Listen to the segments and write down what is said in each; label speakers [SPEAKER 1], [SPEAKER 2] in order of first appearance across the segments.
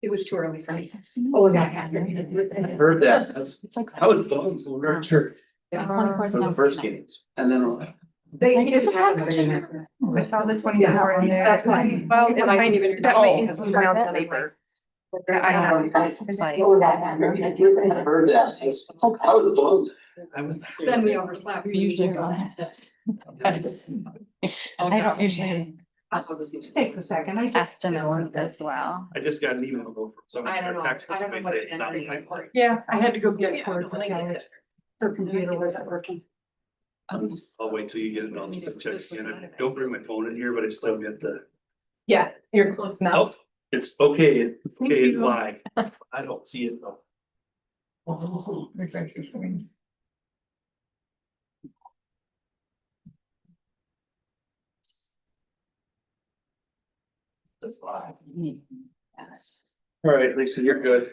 [SPEAKER 1] It was too early for me.
[SPEAKER 2] Oh, yeah.
[SPEAKER 3] I heard that. That's,
[SPEAKER 1] It's like.
[SPEAKER 3] I was dumb. So we're not sure. For the first games. And then.
[SPEAKER 2] I saw the 24 in there.
[SPEAKER 1] That's fine.
[SPEAKER 2] Well,
[SPEAKER 1] It might even- that might include
[SPEAKER 2] mailed
[SPEAKER 1] that.
[SPEAKER 2] the paper.
[SPEAKER 1] I don't know.
[SPEAKER 2] It's like-
[SPEAKER 3] I heard that. I was dumb. I was.
[SPEAKER 1] Then we overslap. We usually go.
[SPEAKER 2] I don't usually. Takes a second. I just.
[SPEAKER 4] Estimate as well.
[SPEAKER 3] I just got an email from someone.
[SPEAKER 1] I don't know.
[SPEAKER 3] Text
[SPEAKER 1] I don't know
[SPEAKER 3] message
[SPEAKER 1] what
[SPEAKER 3] saying not
[SPEAKER 1] generated
[SPEAKER 3] like-
[SPEAKER 1] report.
[SPEAKER 2] Yeah, I had to go get it
[SPEAKER 1] Yeah,
[SPEAKER 2] for
[SPEAKER 1] when I get
[SPEAKER 2] her.
[SPEAKER 1] that.
[SPEAKER 2] Her computer wasn't working.
[SPEAKER 3] I'll wait till you get it on. Check again. I don't bring my phone in here, but I still get the.
[SPEAKER 1] Yeah, you're close enough.
[SPEAKER 3] Oh, it's okay.
[SPEAKER 2] Thank
[SPEAKER 3] Okay, it's
[SPEAKER 2] you.
[SPEAKER 3] live. I don't see it though.
[SPEAKER 2] Refresh your screen.
[SPEAKER 1] It's live.
[SPEAKER 4] Yes.
[SPEAKER 3] All right, Lisa, you're good.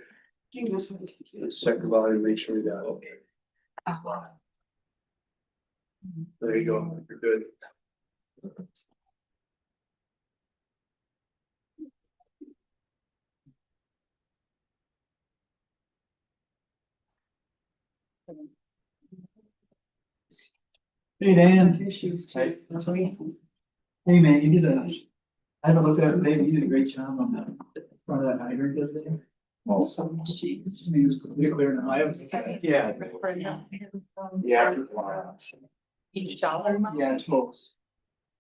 [SPEAKER 3] Let's check the volume, make sure we got it. There you go. You're good.
[SPEAKER 5] Hey, Dan.
[SPEAKER 2] Issues
[SPEAKER 3] Hey.
[SPEAKER 2] too.
[SPEAKER 5] Hey, man, you did I haven't looked at it, maybe you did a great job on that, front of that hydrant, does it? Oh, so much. Maybe it was clear now. I was, yeah. Yeah.
[SPEAKER 1] Each dollar.
[SPEAKER 5] Yeah, it's close.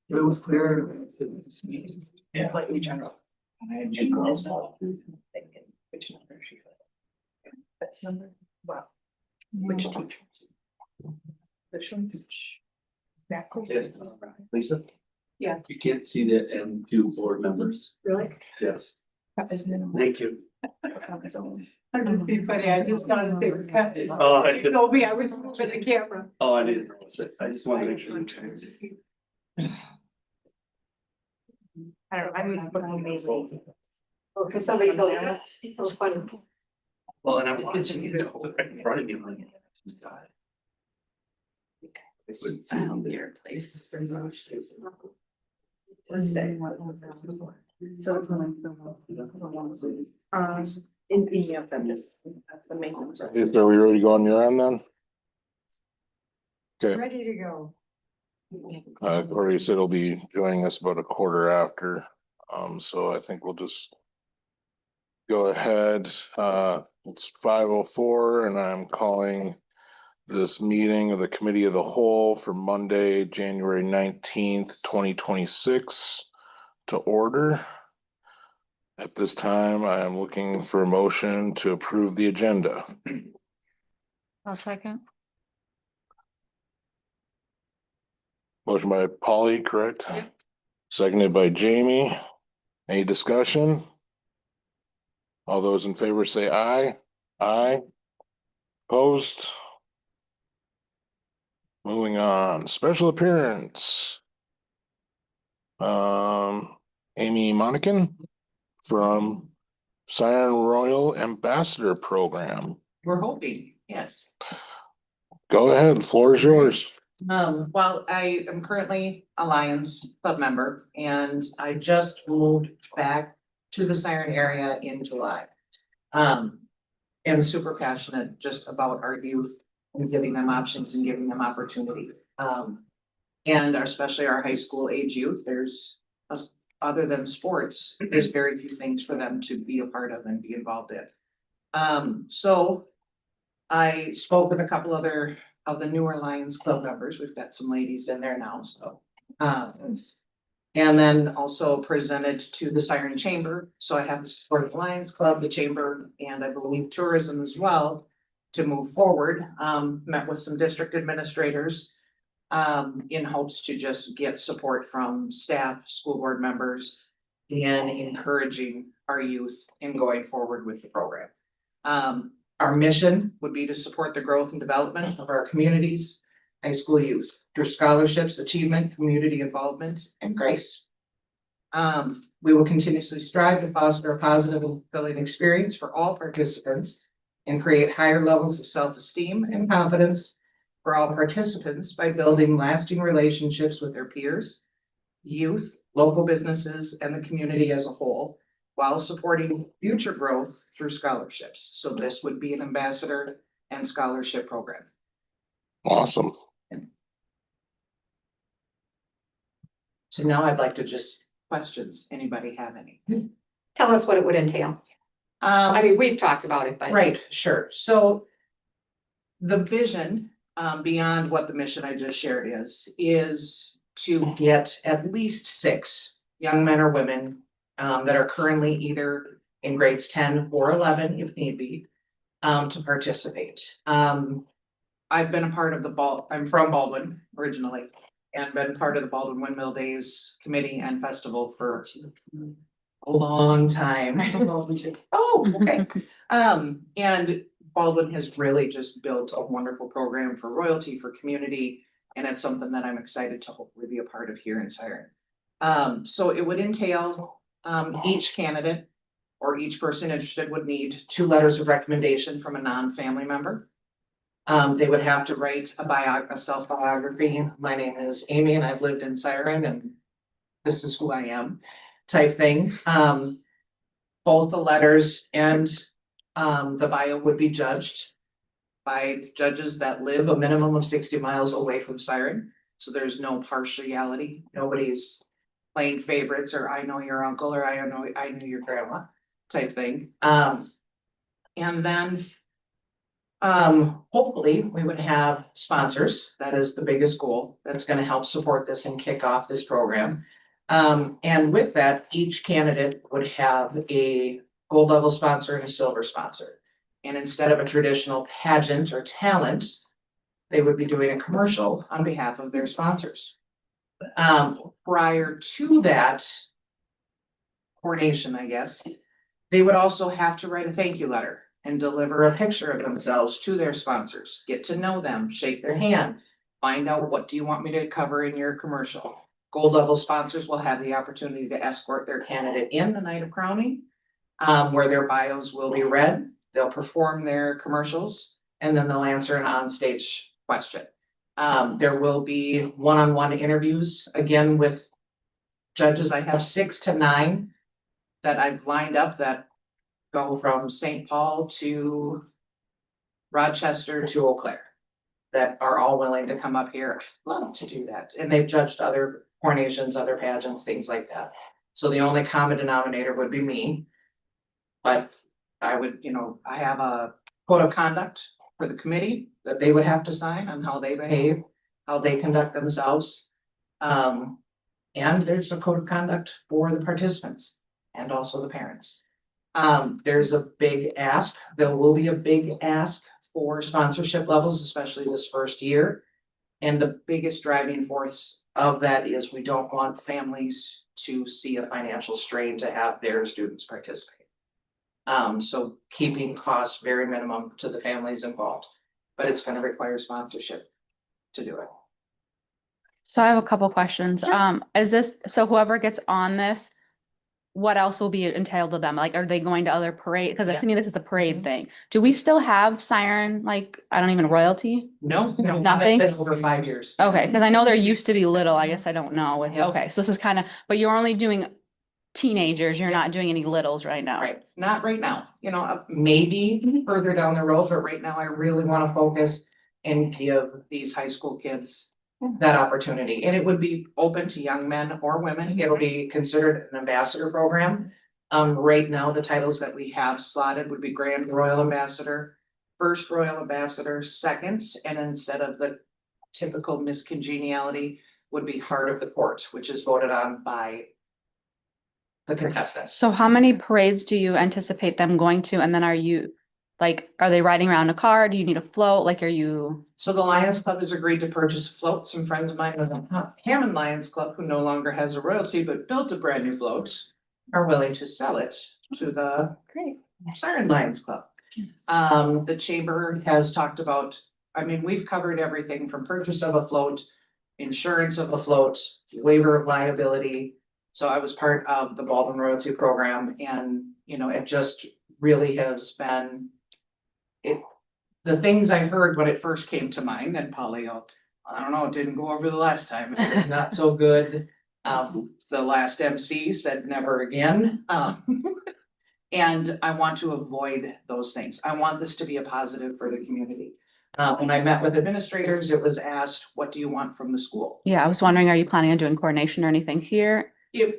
[SPEAKER 5] But it was clear. Yeah.
[SPEAKER 2] Like we general.
[SPEAKER 5] And I had Jim also.
[SPEAKER 2] Which number she put? That's number, wow. Which teacher? Which one? Exactly.
[SPEAKER 3] Lisa,
[SPEAKER 2] Yes.
[SPEAKER 3] you can't see the end two board members.
[SPEAKER 2] Really?
[SPEAKER 3] Yes,
[SPEAKER 2] That is minimum.
[SPEAKER 3] thank you.
[SPEAKER 2] I'm just being funny, I just thought if they were cut.
[SPEAKER 3] Oh, I did.
[SPEAKER 2] Told me I was moving the camera.
[SPEAKER 3] Oh, I didn't notice it. I just wanted to make sure.
[SPEAKER 2] I don't know, I'm amazing.
[SPEAKER 1] Because somebody told me that. It was funny.
[SPEAKER 3] Well, and I'm watching it right in front of you. Like, just die. I couldn't see
[SPEAKER 4] Found
[SPEAKER 3] it.
[SPEAKER 4] your place.
[SPEAKER 2] So. In any of them, that's the main one.
[SPEAKER 6] Are we ready to go on your end then? Okay,
[SPEAKER 2] Ready to go.
[SPEAKER 6] Corey said he'll be joining us about a quarter after, so I think we'll just go ahead. It's 5:04 and I'm calling this meeting of the Committee of the Whole for Monday, January 19th, 2026 to order. At this time, I am looking for a motion to approve the agenda.
[SPEAKER 4] I'll second.
[SPEAKER 6] Motion by Polly, correct?
[SPEAKER 1] Yep.
[SPEAKER 6] Seconded by Jamie. Any discussion? All those in favor say aye. Aye. Opposed? Moving on, special appearance. Amy Monikin from Siren Royal Ambassador Program.
[SPEAKER 7] We're hoping, yes.
[SPEAKER 6] Go ahead, floor is yours.
[SPEAKER 7] Well, I am currently a Lions Club member and I just moved back to the Siren area in July. And super passionate just about our youth and giving them options and giving them opportunity. And especially our high school age youth, there's, other than sports, there's very few things for them to be a part of and be involved in. So I spoke with a couple other of the newer Lions Club members. We've got some ladies in there now, so. And then also presented to the Siren Chamber. So I have the support of the Lions Club, the Chamber, and I believe tourism as well to move forward. Met with some district administrators in hopes to just get support from staff, school board members, and encouraging our youth in going forward with the program. Our mission would be to support the growth and development of our communities, high school youth through scholarships, achievement, community involvement, and grace. We will continuously strive to foster a positive and fulfilling experience for all participants and create higher levels of self-esteem and confidence for all participants by building lasting relationships with their peers, youth, local businesses, and the community as a whole, while supporting future growth through scholarships. So this would be an ambassador and scholarship program.
[SPEAKER 6] Awesome.
[SPEAKER 7] So now I'd like to just questions. Anybody have any?
[SPEAKER 1] Tell us what it would entail. I mean, we've talked about it, but.
[SPEAKER 7] Right, sure. So the vision, beyond what the mission I just shared is to get at least 6 young men or women that are currently either in grades 10 or 11, if need be, to participate. I've been a part of I'm from Baldwin originally, and been part of the Baldwin Windmill Days Committee and Festival for a long time. Oh, okay. And Baldwin has really just built a wonderful program for royalty, for community, and it's something that I'm excited to hopefully be a part of here in Siren. So it would entail, each candidate or each person interested would need 2 letters of recommendation from a non-family member. They would have to write a self-biography. My name is Amy and I've lived in Siren and this is who I am type thing. Both the letters and the bio would be judged by judges that live a minimum of 60 miles away from Siren. So there's no partiality. Nobody's playing favorites or I know your uncle or I know your grandma type thing. And then hopefully we would have sponsors. That is the biggest goal. That's going to help support this and kick off this program. And with that, each candidate would have a gold level sponsor and a silver sponsor. And instead of a traditional pageant or talent, they would be doing a commercial on behalf of their sponsors. Prior to that coronation, I guess, they would also have to write a thank you letter and deliver a picture of themselves to their sponsors, get to know them, shake their hand, find out what do you want me to cover in your commercial. Gold level sponsors will have the opportunity to escort their candidate in the night of crowning, where their bios will be read. They'll perform their commercials and then they'll answer an onstage question. There will be one-on-one interviews again with judges. I have 6 to 9 that I've lined up that go from St. Paul to Rochester to Eau Claire that are all willing to come up here. I'd love to do that. And they've judged other coronations, other pageants, things like that. So the only common denominator would be me. But I would, I have a code of conduct for the committee that they would have to sign on how they behave, how they conduct themselves. And there's a code of conduct for the participants and also the parents. There's a big ask. There will be a big ask for sponsorship levels, especially this first year. And the biggest driving force of that is we don't want families to see a financial strain to have their students participate. So keeping costs very minimum to the families involved, but it's going to require sponsorship to do it.
[SPEAKER 4] So I have a couple questions. So whoever gets on this, what else will be entailed to them? Like, are they going to other parade? Because
[SPEAKER 7] Yeah.
[SPEAKER 4] to me, this is a parade thing. Do we still have Siren, like, I don't even royalty?
[SPEAKER 7] No,
[SPEAKER 4] Nothing?
[SPEAKER 7] Been over 5 years.
[SPEAKER 4] Okay, because I know there used to be little, I guess I don't know. Okay, so this is kind of, but you're only doing teenagers, you're not doing any littles right now.
[SPEAKER 7] Right, not right now, maybe further down the road, but right now I really want to focus and give these high school kids that opportunity. And it would be open to young men or women. It'll be considered an ambassador program. Right now, the titles that we have slotted would be Grand Royal Ambassador, First Royal Ambassador, Second, and instead of the typical Miss Congeniality would be Heart of the Court, which is voted on by the contestants.
[SPEAKER 4] So how many parades do you anticipate them going to? And then are they riding around a car? Do you need a float? Like, are you?
[SPEAKER 7] So the Lions Club has agreed to purchase a float. Some friends of mine with the Hammond Lions Club, who no longer has a royalty but built a brand new float, are willing to sell it to the Siren Lions Club. The chamber has talked about, we've covered everything from purchase of a float, insurance of a float, waiver of liability. So I was part of the Baldwin Royalty Program and, it just really has been the things I heard when it first came to mind, and Polly, I don't know, it didn't go over the last time. It was not so good. The last MC said never again. And I want to avoid those things. I want this to be a positive for the community. When I met with administrators, it was asked, what do you want from the school?
[SPEAKER 4] Yeah, I was wondering, are you planning on doing coordination or anything here?
[SPEAKER 7] If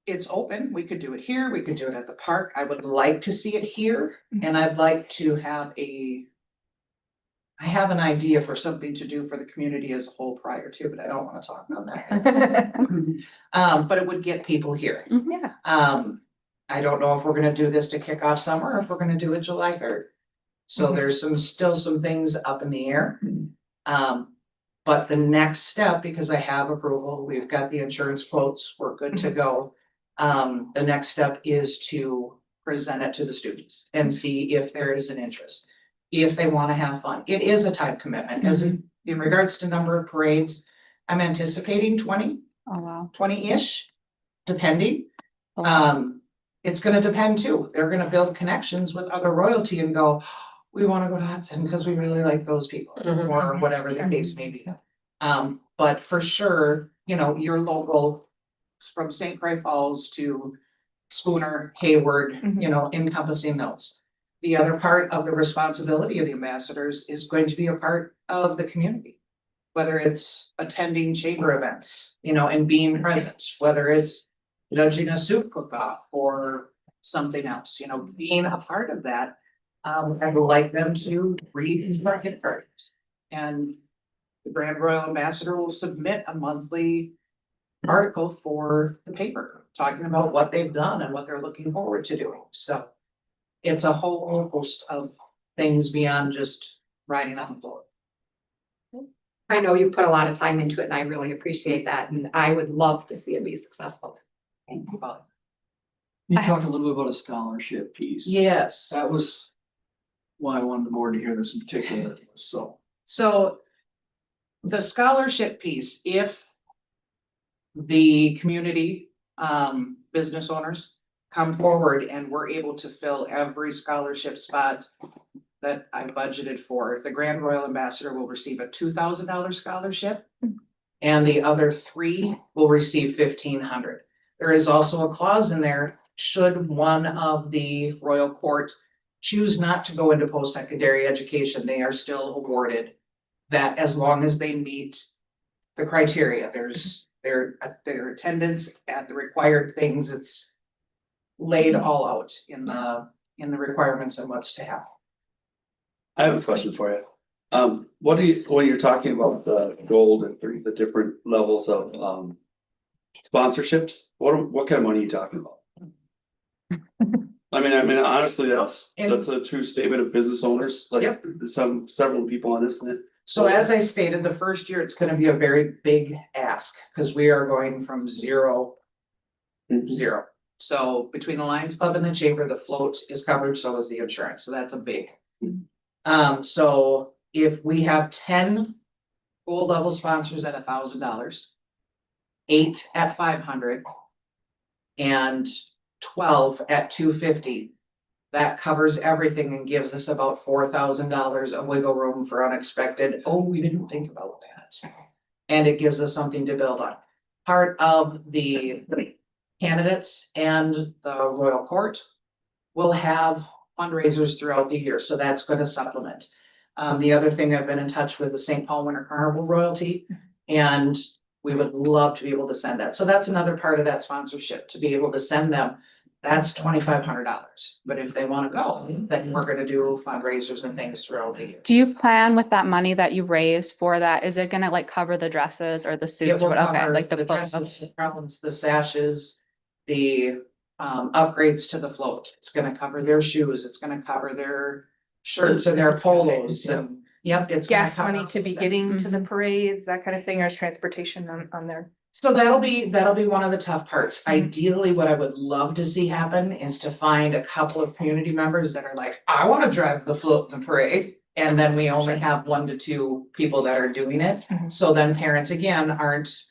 [SPEAKER 7] it's open, we could do it here, we could do it at the park. I would like to see it here, and I'd like to have I have an idea for something to do for the community as a whole prior to, but I don't wanna talk about that. But it would get people here.
[SPEAKER 4] Yeah.
[SPEAKER 7] I don't know if we're gonna do this to kick off summer, or if we're gonna do it July 3rd. So there's still some things up in the air. But the next step, because I have approval, we've got the insurance quotes, we're good to go. The next step is to present it to the students and see if there is an interest. If they wanna have fun. It is a time commitment, as in regards to number of parades, I'm anticipating 20.
[SPEAKER 4] Oh, wow.
[SPEAKER 7] 20-ish, depending.
[SPEAKER 4] Oh.
[SPEAKER 7] It's gonna depend too. They're gonna build connections with other royalty and go, we wanna go to Hudson because we really like those people, or whatever the case may be. But for sure, you know, your local, from St. Croix Falls to Spooner, Hayward, you know, encompassing those. The other part of the responsibility of the ambassadors is going to be a part of the community. Whether it's attending chamber events, you know, and being present, whether it's judging a soup cook-off or something else, you know, being a part of that. I would like them to read market cards. And the Grand Royal Ambassador will submit a monthly article for the paper, talking about what they've done and what they're looking forward to doing. So it's a whole host of things beyond just riding on the floor.
[SPEAKER 1] I know you put a lot of time into it and I really appreciate that. And I would love to see it be successful.
[SPEAKER 7] Thank you, Bob.
[SPEAKER 5] You talked a little bit about a scholarship piece.
[SPEAKER 7] Yes.
[SPEAKER 5] That was why I wanted the board to hear this in particular, so.
[SPEAKER 7] So the scholarship piece, if the community, business owners come forward and we're able to fill every scholarship spot that I budgeted for, the Grand Royal Ambassador will receive a $2,000 scholarship. And the other 3 will receive 1,500. There is also a clause in there, should one of the royal court choose not to go into post-secondary education, they are still awarded that as long as they meet the criteria. There's their attendance at the required things. It's laid all out in the requirements and what's to happen.
[SPEAKER 3] I have a question for you. What do you, when you're talking about the gold and the different levels of sponsorships, what kind of money are you talking about? I mean, honestly, that's a true statement of business owners, like
[SPEAKER 7] Yep.
[SPEAKER 3] several people on this.
[SPEAKER 7] So as I stated, the first year, it's gonna be a very big ask, because we are going from zero. So between the Lions Club and the Chamber, the float is covered, so is the insurance, so that's a big. So if we have 10 gold level sponsors at $1,000. 8 at 500. And 12 at 250. That covers everything and gives us about $4,000 of wiggle room for unexpected, oh, we didn't think about that. And it gives us something to build on. Part of the candidates and the royal court will have fundraisers throughout the year, so that's gonna supplement. The other thing, I've been in touch with the St. Paul Winter Carnival royalty, and we would love to be able to send that. So that's another part of that sponsorship, to be able to send them. That's $2,500, but if they wanna go, then we're gonna do fundraisers and things throughout the year.
[SPEAKER 4] Do you plan with that money that you raise for that? Is it gonna like cover the dresses or the
[SPEAKER 7] It
[SPEAKER 4] suits?
[SPEAKER 7] will
[SPEAKER 4] What- Okay,
[SPEAKER 7] cover
[SPEAKER 4] like
[SPEAKER 7] the
[SPEAKER 4] the
[SPEAKER 7] dresses, the gowns, the sashes, the upgrades to the float. It's gonna cover their shoes, it's gonna cover their shirts and their polos and, yep, it's. gonna
[SPEAKER 8] Gas money
[SPEAKER 7] cover
[SPEAKER 8] to be
[SPEAKER 7] that.
[SPEAKER 8] getting to the parades, that kind of thing, or is transportation on there?
[SPEAKER 7] So that'll be one of the tough parts. Ideally, what I would love to see happen is to find a couple of community members that are like, I wanna drive the float in the parade. And then we only have 1 to 2 people that are doing it.
[SPEAKER 8] Mhm.
[SPEAKER 7] So then parents again aren't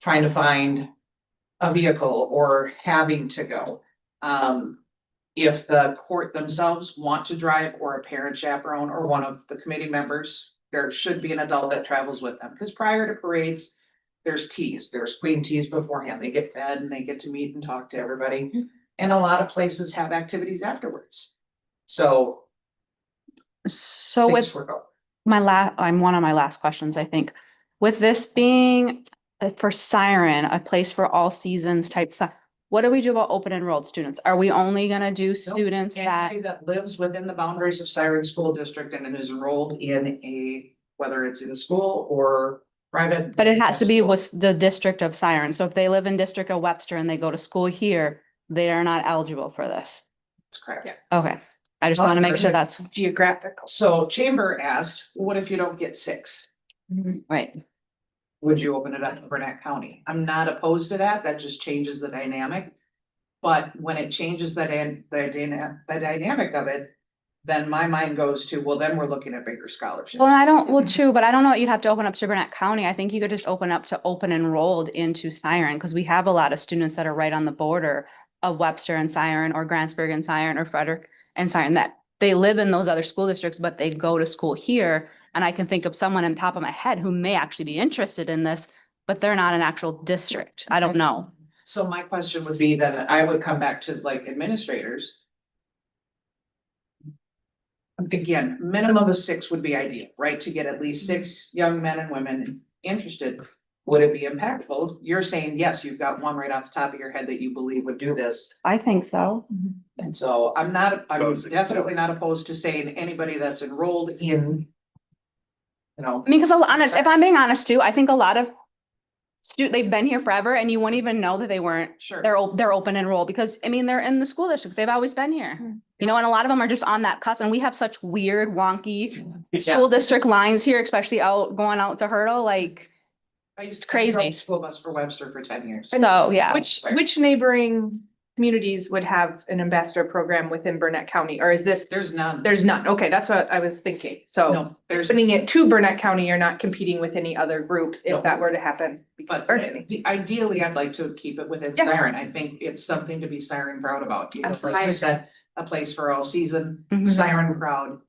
[SPEAKER 7] trying to find a vehicle or having to go. If the court themselves want to drive, or a parent chaperone or one of the committee members, there should be an adult that travels with them, because prior to parades, there's teas, there's queen teas beforehand. They get fed and they get to meet and talk to everybody. And a lot of places have activities afterwards. So.
[SPEAKER 4] So
[SPEAKER 7] things
[SPEAKER 4] with
[SPEAKER 7] work out.
[SPEAKER 4] I'm one of my last questions, I think. With this being for Siren, a place for all seasons type stuff, what do we do about open enrolled students? Are we only gonna do students that?
[SPEAKER 7] Anybody that lives within the boundaries of Siren School District and is enrolled in a, whether it's in school or private.
[SPEAKER 4] But it has to be
[SPEAKER 7] school.
[SPEAKER 4] with the district of Siren. So if they live in District of Webster and they go to school here, they are not eligible for this.
[SPEAKER 7] That's correct.
[SPEAKER 4] Okay, I just want to make sure that's
[SPEAKER 8] Geographical.
[SPEAKER 7] So Chamber asked, what if you don't get 6?
[SPEAKER 4] right.
[SPEAKER 7] Would you open it up to Burnett County? I'm not opposed to that. That just changes the dynamic. But when it changes the dynamic of it, then my mind goes to, well, then we're looking at bigger scholarships.
[SPEAKER 4] Well, true, but I don't know that you'd have to open up to Burnett County. I think you could just open up to open enrolled into Siren, because we have a lot of students that are right on the border of Webster and Siren, or Grantsburg and Siren, or Frederick and Siren, that they live in those other school districts, but they go to school here. And I can think of someone on top of my head who may actually be interested in this, but they're not an actual district. I don't know.
[SPEAKER 7] So my question would be then I would come back to like administrators. Again, minimum of 6 would be ideal, right? To get at least 6 young men and women interested. Would it be impactful? You're saying, yes, you've got one right off the top of your head that you believe would do this.
[SPEAKER 4] I think so.
[SPEAKER 7] And so I'm
[SPEAKER 3] Totally.
[SPEAKER 7] definitely not opposed to saying anybody that's enrolled in. You know,
[SPEAKER 4] I mean, because if I'm being honest too, I think a lot of they've been here forever and you wouldn't even know that they weren't,
[SPEAKER 7] sure.
[SPEAKER 4] they're open enrolled, because I mean, they're in the school district. They've always been here. You know, and a lot of them are just on that cusp, and we have such weird, wonky school district lines here, especially going out to Hurdle, like,
[SPEAKER 7] I used to
[SPEAKER 4] crazy.
[SPEAKER 7] drive school bus for Webster for 10 years.
[SPEAKER 4] so, yeah.
[SPEAKER 8] Which neighboring communities would have an ambassador program within Burnett County, or is this,
[SPEAKER 7] There's none.
[SPEAKER 8] there's none? Okay, that's what I was thinking. So
[SPEAKER 7] No, there's.
[SPEAKER 8] putting it to Burnett County, you're not competing with any other groups
[SPEAKER 7] No.
[SPEAKER 8] if that were to happen.
[SPEAKER 7] But
[SPEAKER 8] Or-
[SPEAKER 7] ideally, I'd like to keep it within
[SPEAKER 8] Yeah.
[SPEAKER 7] Siren. I think it's something to be Siren proud about. You know, like
[SPEAKER 1] Absolutely.
[SPEAKER 7] you said, a place for all season,
[SPEAKER 4] Mhm.
[SPEAKER 7] Siren proud.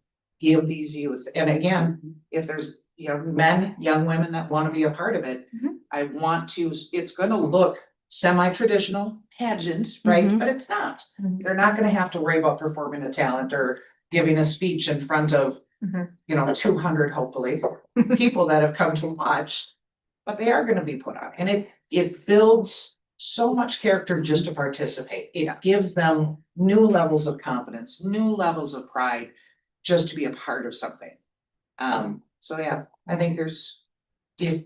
[SPEAKER 7] Give these youth, and again, if there's young men, young women that want to be a part of it.
[SPEAKER 8] Mhm.
[SPEAKER 7] I want to, it's gonna look semi-traditional pageant, right?
[SPEAKER 4] Mhm.
[SPEAKER 7] But it's not.
[SPEAKER 8] Mhm.
[SPEAKER 7] They're not gonna have to worry about performing a talent or giving a speech in front of,
[SPEAKER 8] Mhm.
[SPEAKER 7] 200 hopefully, people that have come to watch. But they are gonna be put on, and it builds so much character just to participate. It gives them new levels of confidence, new levels of pride, just to be a part of something. So yeah, I think if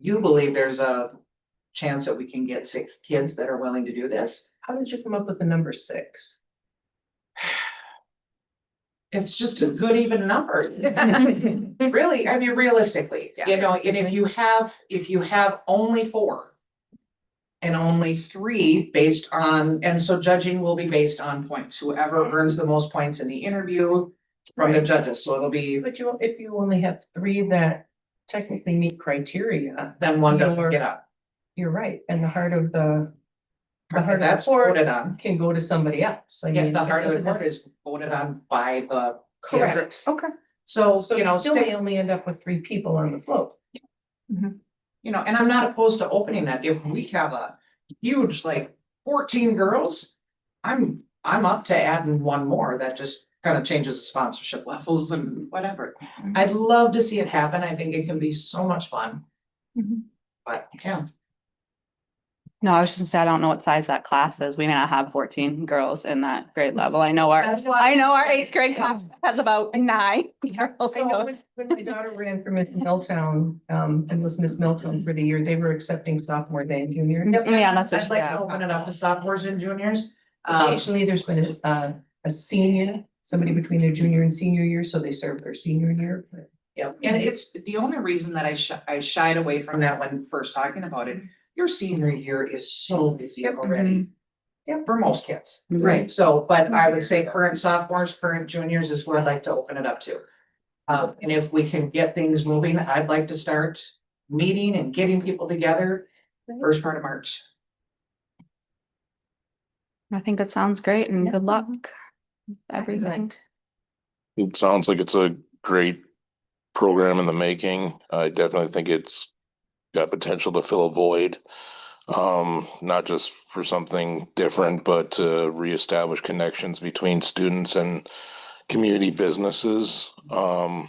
[SPEAKER 7] you believe there's a chance that we can get 6 kids that are willing to do this.
[SPEAKER 2] How did you come up with the number 6?
[SPEAKER 7] It's just a good even number. Really, I mean, realistically,
[SPEAKER 8] Yeah.
[SPEAKER 7] and if you have only 4. And only 3 based on, and so judging will be based on points, whoever earns the most points in the interview from the
[SPEAKER 2] Right.
[SPEAKER 7] judges, so it'll be,
[SPEAKER 2] But if you only have 3 that technically meet criteria,
[SPEAKER 7] then one doesn't
[SPEAKER 2] Your-
[SPEAKER 7] get up.
[SPEAKER 2] you're right, and the heart of the heart of the
[SPEAKER 7] That's
[SPEAKER 2] court
[SPEAKER 7] voted on.
[SPEAKER 2] can go to somebody else. I
[SPEAKER 7] Yeah,
[SPEAKER 2] mean,
[SPEAKER 7] the
[SPEAKER 2] it
[SPEAKER 7] heart of the
[SPEAKER 2] doesn't
[SPEAKER 7] court is voted on by the
[SPEAKER 2] Correct.
[SPEAKER 7] candidates.
[SPEAKER 8] Okay.
[SPEAKER 7] So,
[SPEAKER 2] So you still may only end up with 3 people on the float.
[SPEAKER 7] and I'm not opposed to opening that. If we have a huge, like 14 girls, I'm up to adding one more that just kind of changes the sponsorship levels and whatever. I'd love to see it happen. I think it can be so much fun.
[SPEAKER 8] Mhm.
[SPEAKER 7] But, yeah.
[SPEAKER 4] No, I was just gonna say, I don't know what size that class is. We may not have 14 girls in that grade level. I know our 8th grade class has about 9 girls.
[SPEAKER 2] I know when my daughter ran for Miss Milltown, and was Miss Milltown for the year, they were accepting sophomore and junior.
[SPEAKER 4] Yeah, that's what
[SPEAKER 7] I'd like to
[SPEAKER 4] yeah.
[SPEAKER 7] open it up to sophomores and juniors.
[SPEAKER 2] Occasionally, there's been a senior, somebody between their junior and senior year, so they serve their senior year. But
[SPEAKER 7] Yeah, and it's the only reason that I shied away from that when first talking about it. Your senior year is so busy already. Yeah, for most kids.
[SPEAKER 4] Right.
[SPEAKER 7] So, but I would say current sophomores, current juniors is where I'd like to open it up to. And if we can get things moving, I'd like to start meeting and getting people together first part of March.
[SPEAKER 4] I think it sounds great, and good luck. with Everything.
[SPEAKER 6] It sounds like it's a great program in the making. I definitely think it's got potential to fill a void. Not just for something different, but to reestablish connections between students and community businesses. And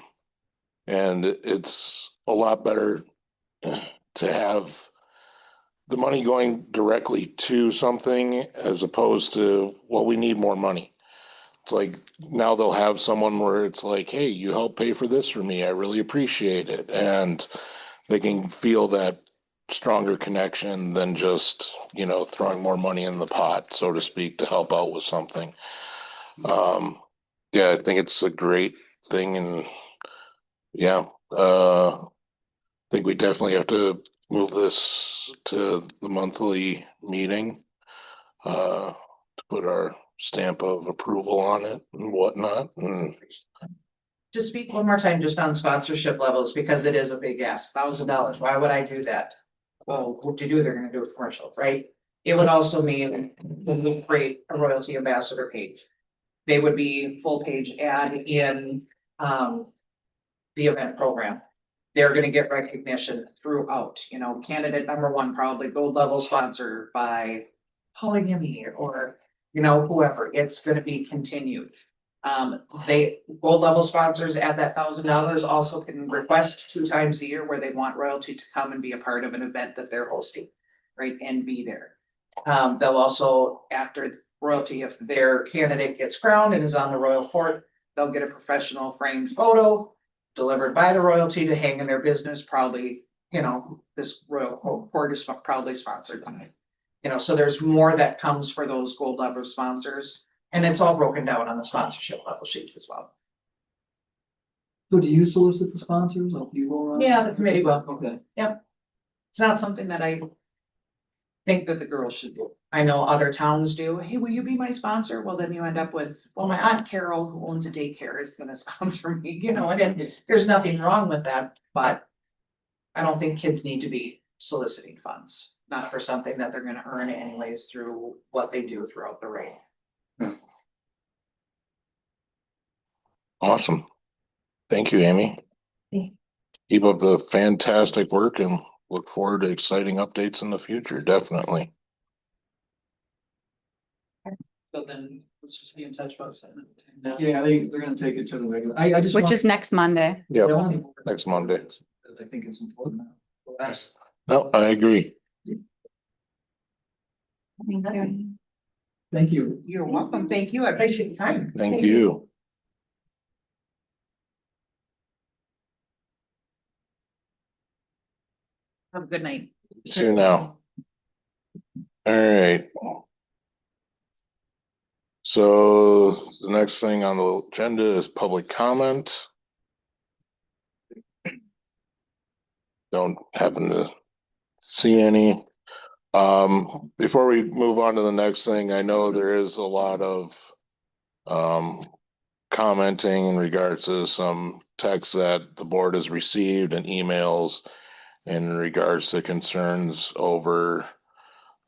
[SPEAKER 6] it's a lot better to have the money going directly to something as opposed to, well, we need more money. It's like now they'll have someone where it's like, hey, you helped pay for this for me. I really appreciate it. And they can feel that stronger connection than just, throwing more money in the pot, so to speak, to help out with something. Yeah, I think it's a great thing. And yeah, I think we definitely have to move this to the monthly meeting. To put our stamp of approval on it and whatnot. And
[SPEAKER 7] To speak one more time, just on sponsorship levels, because it is a big ask, $1,000, why would I do that? Well, what to do, they're gonna do a commercial, right? It would also mean, we would create a royalty ambassador page. They would be full page ad in, the event program. They're gonna get recognition throughout, candidate number one, probably gold level sponsor by Polygamy or, whoever, it's gonna be continued. They, gold level sponsors at that $1,000 also can request 2 times a year where they want royalty to come and be a part of an event that they're hosting, right, and be there. They'll also, after royalty, if their candidate gets crowned and is on the royal court, they'll get a professional framed photo delivered by the royalty to hang in their business, probably, this royal court is proudly sponsored by it. So there's more that comes for those gold level sponsors, and it's all broken down on the sponsorship level sheets as well.
[SPEAKER 5] So do you solicit the sponsors, or do you go around?
[SPEAKER 7] Yeah, the committee will.
[SPEAKER 5] Okay.
[SPEAKER 7] It's not something that I think that the girls should do. I know other towns do. Hey, will you be my sponsor? Well, then you end up with, well, my aunt Carol, who owns a daycare, is gonna sponsor me, and then there's nothing wrong with that, but I don't think kids need to be soliciting funds, not for something that they're gonna earn anyways through what they do throughout the race.
[SPEAKER 6] awesome. Thank you, Amy. Keep up the fantastic work and look forward to exciting updates in the future, definitely.
[SPEAKER 7] So then let's just be in touch about setting up.
[SPEAKER 5] Yeah, they're gonna take it to the regular, I just.
[SPEAKER 4] Which
[SPEAKER 5] want-
[SPEAKER 4] is next Monday.
[SPEAKER 6] Yep,
[SPEAKER 5] the only-
[SPEAKER 6] next Monday.
[SPEAKER 5] I think it's important.
[SPEAKER 7] Yes.
[SPEAKER 6] No, I agree.
[SPEAKER 5] Thank you.
[SPEAKER 7] You're welcome. Thank you. I appreciate your time.
[SPEAKER 6] Thank you.
[SPEAKER 7] Have a good night.
[SPEAKER 6] See you now. All right. So the next thing on the agenda is public comment. Don't happen to see any. Before we move on to the next thing, I know there is a lot of commenting in regards to some texts that the board has received and emails in regards to concerns over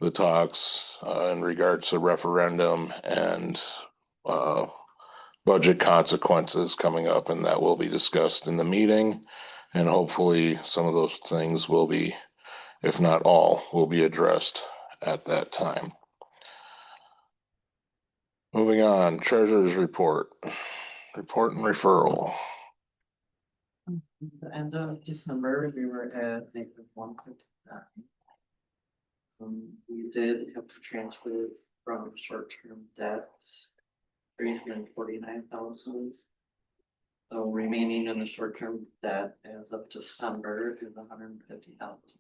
[SPEAKER 6] the talks in regards to referendum and budget consequences coming up, and that will be discussed in the meeting. And hopefully some of those things will be, if not all, will be addressed at that time. Moving on, treasurer's report and referral.
[SPEAKER 9] The end of December, we were at -1.9. We did have to transfer from short-term debt, 349,000. So remaining in the short-term debt as of December is 150,000.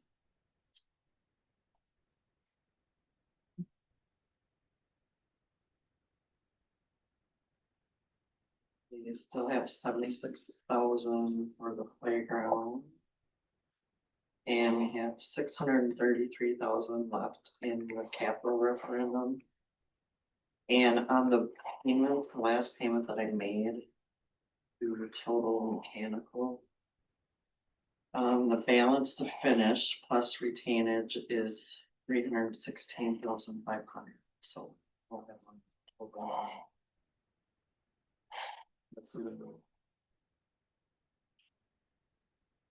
[SPEAKER 9] We still have 76,000 for the playground. And we have 633,000 left in the capital referendum. And on the payment, the last payment that I made to Total Mechanical. The balance to finish plus retainage is 316,500, so. We'll have one total.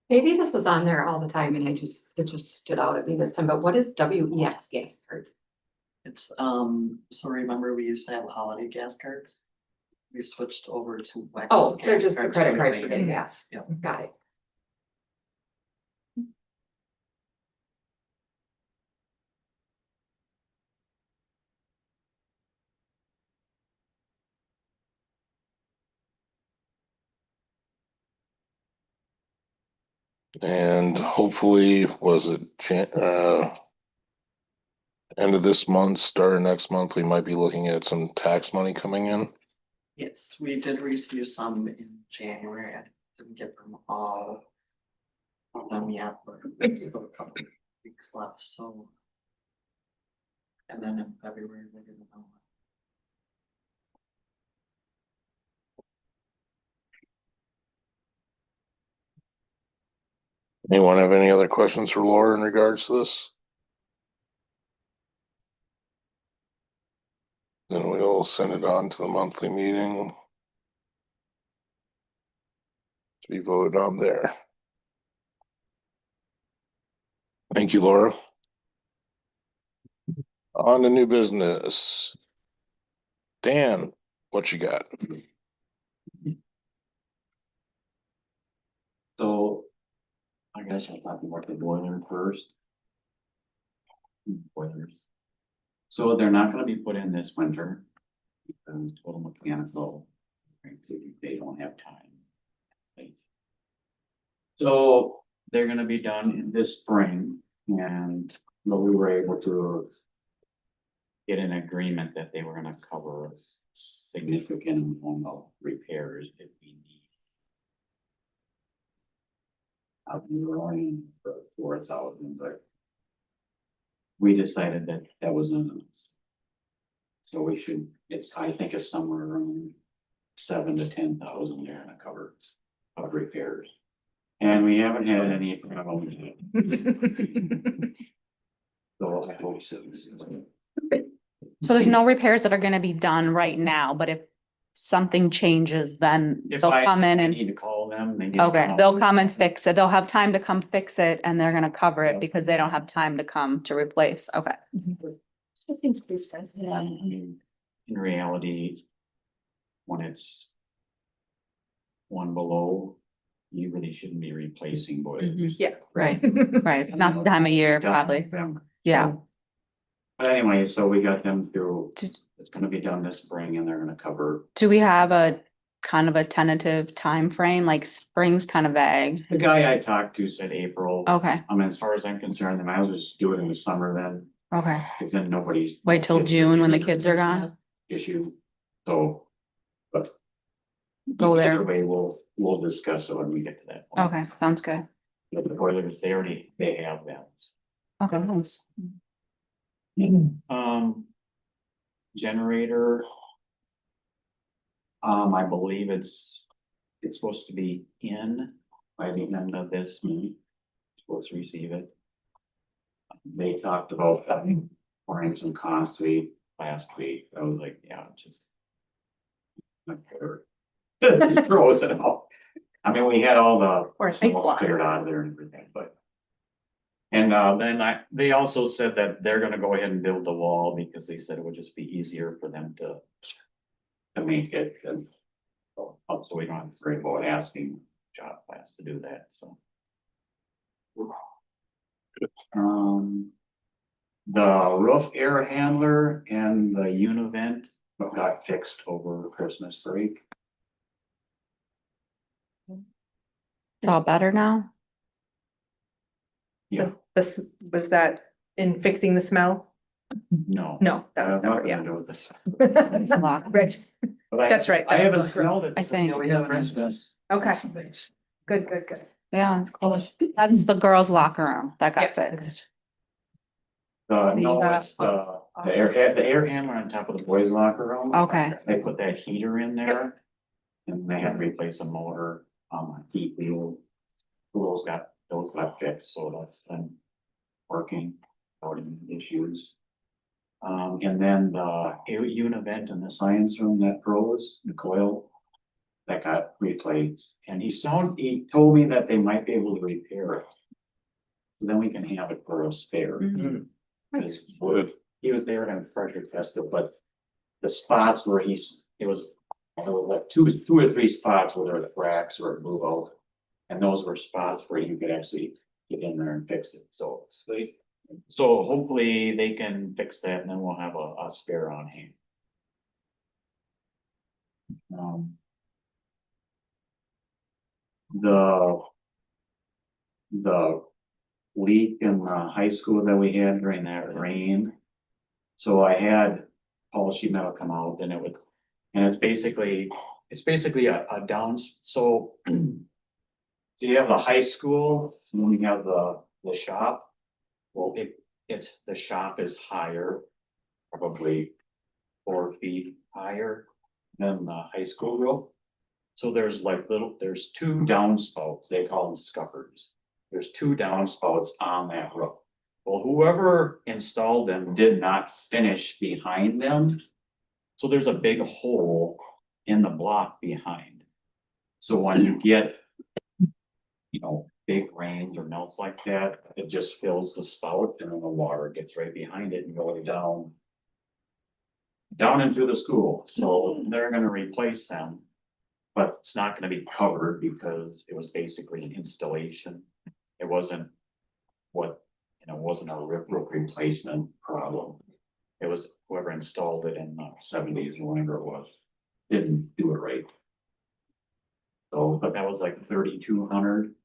[SPEAKER 1] Maybe this is on there all the time and it just stood out at me this time, but what is WEX gas cards?
[SPEAKER 9] It's, so remember we used to have holiday gas cards? We switched over to. Wex
[SPEAKER 1] Oh, they're
[SPEAKER 9] gas
[SPEAKER 1] just the
[SPEAKER 9] cards
[SPEAKER 1] credit
[SPEAKER 9] for
[SPEAKER 1] cards for
[SPEAKER 9] everything.
[SPEAKER 1] getting gas.
[SPEAKER 9] Yep.
[SPEAKER 1] Got it.
[SPEAKER 6] And hopefully, end of this month, start of next month, we might be looking at some tax money coming in.
[SPEAKER 9] Yes, we did receive some in January. I didn't get them all of them yet, but we have a couple weeks left, so. And then in February, we're gonna know.
[SPEAKER 6] Anyone have any other questions for Laura in regards to this? Then we'll send it on to the monthly meeting. To be voted on there. Thank you, Laura. On to new business. Dan, what you got?
[SPEAKER 10] So, I guess I'll talk about the boiler first. Boilers. So they're not gonna be put in this winter. Because total mechanical, right, so they don't have time. Right. So they're gonna be done in this spring and we were able to get an agreement that they were gonna cover a significant amount of repairs if we need. We were only for 4,000, but we decided that that was enough. So we should, I think it's somewhere around 7,000 to 10,000 they're gonna cover of repairs. And we haven't had any problems. So I hope so.
[SPEAKER 4] So there's no repairs that are gonna be done right now, but if something changes, then
[SPEAKER 10] If
[SPEAKER 4] they'll
[SPEAKER 10] I
[SPEAKER 4] come in
[SPEAKER 10] need
[SPEAKER 4] and,
[SPEAKER 10] to call them, they. need to
[SPEAKER 4] okay,
[SPEAKER 10] come.
[SPEAKER 4] they'll come and fix it. They'll have time to come fix it and they're gonna cover it because they don't have time to come to replace. Okay.
[SPEAKER 10] Yeah, I mean, in reality, when it's one below, you really shouldn't be replacing boilers.
[SPEAKER 8] Yeah.
[SPEAKER 1] Right.
[SPEAKER 4] Right, not the time of year, probably.
[SPEAKER 10] Them.
[SPEAKER 4] Yeah.
[SPEAKER 10] But anyway, so we got them through,
[SPEAKER 4] Did-
[SPEAKER 10] it's gonna be done this spring and they're gonna cover.
[SPEAKER 4] Do we have a kind of a tentative time frame? Like spring's kind of vague.
[SPEAKER 10] The guy I talked to said April.
[SPEAKER 4] Okay,
[SPEAKER 10] I mean, as far as I'm concerned, they might as well just do it in the summer then,
[SPEAKER 4] okay.
[SPEAKER 10] because then nobody's.
[SPEAKER 4] Wait till June when the kids are gone?
[SPEAKER 10] Issue, so, but.
[SPEAKER 4] Go there.
[SPEAKER 10] Either way, we'll discuss it when we get to that point.
[SPEAKER 4] Okay, sounds good.
[SPEAKER 10] But the boilers, they have balance.
[SPEAKER 4] Okay, thanks.
[SPEAKER 10] Generator. I believe it's supposed to be in by the end of this meeting. Supposed to receive it. They talked about pouring some concrete last week. I was like, yeah, just. Throws it out. I mean, we had all the
[SPEAKER 8] Or a big
[SPEAKER 10] smoke
[SPEAKER 8] block.
[SPEAKER 10] cleared out of there and everything, but. And then they also said that they're gonna go ahead and build the wall because they said it would just be easier for them to. To make it and. So we don't have to worry about asking job class to do that, so. The roof air handler and the univent got fixed over Christmas break.
[SPEAKER 4] It's all better now?
[SPEAKER 10] Yeah,
[SPEAKER 8] This, was that in fixing the smell?
[SPEAKER 10] no.
[SPEAKER 8] No, that
[SPEAKER 10] That
[SPEAKER 8] was
[SPEAKER 10] has
[SPEAKER 8] never,
[SPEAKER 10] nothing
[SPEAKER 8] yeah.
[SPEAKER 10] to do with this.
[SPEAKER 4] It's locked.
[SPEAKER 8] Right,
[SPEAKER 10] But I-
[SPEAKER 8] That's right.
[SPEAKER 10] I haven't smelled it.
[SPEAKER 4] I think.
[SPEAKER 10] We haven't rented this.
[SPEAKER 8] okay, good, good, good.
[SPEAKER 4] Yeah, it's cool. That's the girls' locker room that got
[SPEAKER 8] Yes.
[SPEAKER 4] fixed.
[SPEAKER 10] No,
[SPEAKER 8] The,
[SPEAKER 10] it's the air handler on top of the boys locker room.
[SPEAKER 4] Okay.
[SPEAKER 10] They put that heater in there. And they had to replace a motor, a heat wheel. Those got fixed, so that's been working, without any issues. And then the air univent in the science room that froze, the coil. that got replaced, and he told me that they might be able to repair it. Then we can have it for a spare.
[SPEAKER 4] Mhm.
[SPEAKER 10] Cause he was there and pressure tested, but the spots where there was like two or three spots where there were cracks or it blew out. And those were spots where you could actually get in there and fix it, so hopefully they can fix that and then we'll have a spare on hand. The leak in the high school that we had during that rain. So I had Paul Sheet Metal come out and it's basically a downs, so. So you have the high school, and then you have the shop. Well, the shop is higher, probably 4 feet higher than the high school roof. So there's there's two downspouts, they call them scuppers. There's two downspouts on that roof. Well, whoever installed them did not finish behind them. So there's a big hole in the block behind. So when you get, big rains or melts like that, it just fills the spout and then the water gets right behind it and goes down into the school. So they're gonna replace them. But it's not gonna be covered because it was basically an installation. It wasn't wasn't a roof replacement problem. It was whoever installed it in the 70s or whenever it was, didn't do it right. So, but that was like 3,200.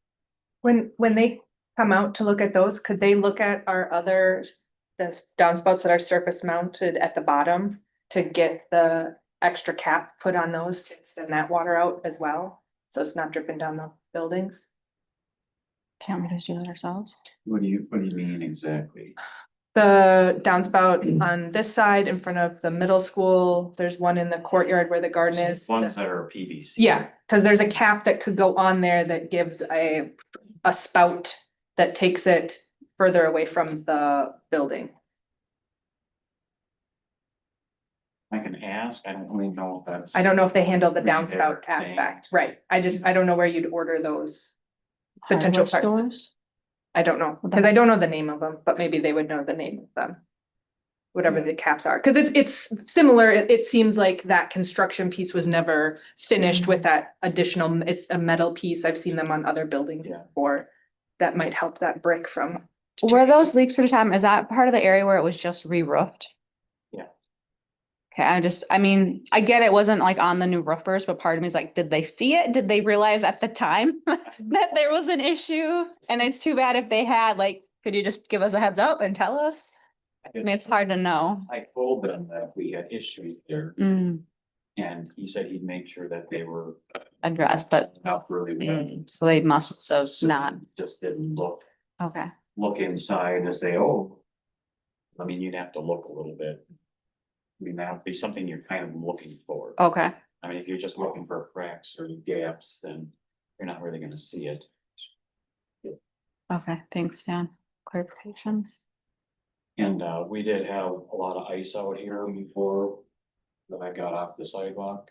[SPEAKER 8] When they come out to look at those, could they look at our the downspouts that are surface mounted at the bottom to get the extra cap put on those to extend that water out as well? So it's not dripping down the buildings?
[SPEAKER 4] Can't we just do that ourselves?
[SPEAKER 10] What do you mean exactly?
[SPEAKER 8] The downspout on this side in front of the middle school, there's one in the courtyard where the garden is.
[SPEAKER 10] Ones that are PVC.
[SPEAKER 8] Yeah, cause there's a cap that could go on there that gives a spout that takes it further away from the building.
[SPEAKER 10] I can ask, I don't really know if that's.
[SPEAKER 8] I don't know if they handle the
[SPEAKER 10] Right,
[SPEAKER 8] downspout
[SPEAKER 10] they're thing.
[SPEAKER 8] aspect, right? I don't know where you'd order those potential
[SPEAKER 4] Hardware
[SPEAKER 8] parts.
[SPEAKER 4] stores?
[SPEAKER 8] I don't know, cause I don't know the name of them, but maybe they would know the name of them. Whatever the caps are, cause it's similar, it seems like that construction piece was never finished with that additional, it's a metal piece, I've seen them on other buildings
[SPEAKER 10] Yeah.
[SPEAKER 8] before. That might help that brick from.
[SPEAKER 4] Were those leaks pretty time? Is that part of the area where it was just re-roofed?
[SPEAKER 10] Yeah.
[SPEAKER 4] Okay, I get it wasn't like on the new roofers, but part of me is like, did they see it? Did they realize at the time that there was an issue? And it's too bad if they had, like, could you just give us a heads up and tell us? I mean, it's hard to know.
[SPEAKER 10] I told them that we had issues there,
[SPEAKER 4] Mm,
[SPEAKER 10] and he said he'd make sure that they were
[SPEAKER 4] addressed, but,
[SPEAKER 10] out really well.
[SPEAKER 4] so they must have
[SPEAKER 10] So
[SPEAKER 4] not,
[SPEAKER 10] Just didn't
[SPEAKER 4] okay.
[SPEAKER 10] look inside and say, oh. I mean, you'd have to look a little bit. I mean, that'd be something you're kind of looking for.
[SPEAKER 4] Okay,
[SPEAKER 10] I mean, if you're just looking for cracks or gaps, then you're not really gonna see it.
[SPEAKER 4] okay, thanks, Dan. Clarification.
[SPEAKER 10] And we did have a lot of ice out here before that I got off the sidewalk.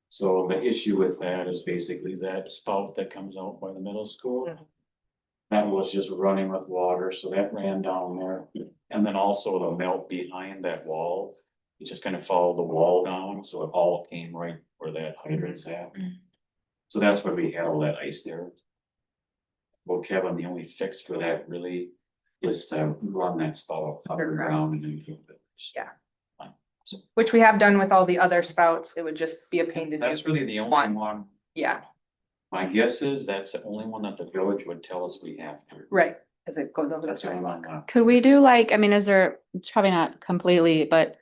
[SPEAKER 10] So the issue with that is basically that spout that comes out by the middle school. That was just running with water, so that ran down there. And then also the melt behind that wall, it just kind of followed the wall down, so it all came right where that hydrant's at. So that's why we had all that ice there. Well, Kevin, the only fix for that really is to run that spout underground and then keep it.
[SPEAKER 8] Yeah. Which we have done with all the other spouts, it would just be a pain to
[SPEAKER 10] That's
[SPEAKER 8] do,
[SPEAKER 10] really the only
[SPEAKER 8] One.
[SPEAKER 10] one.
[SPEAKER 8] yeah,
[SPEAKER 10] My guess is that's the only one that the village would tell us we have to.
[SPEAKER 8] right, cause it goes over the
[SPEAKER 10] That's the only
[SPEAKER 8] sidewalk.
[SPEAKER 10] one.
[SPEAKER 4] Could we do like, is there, it's probably not completely, but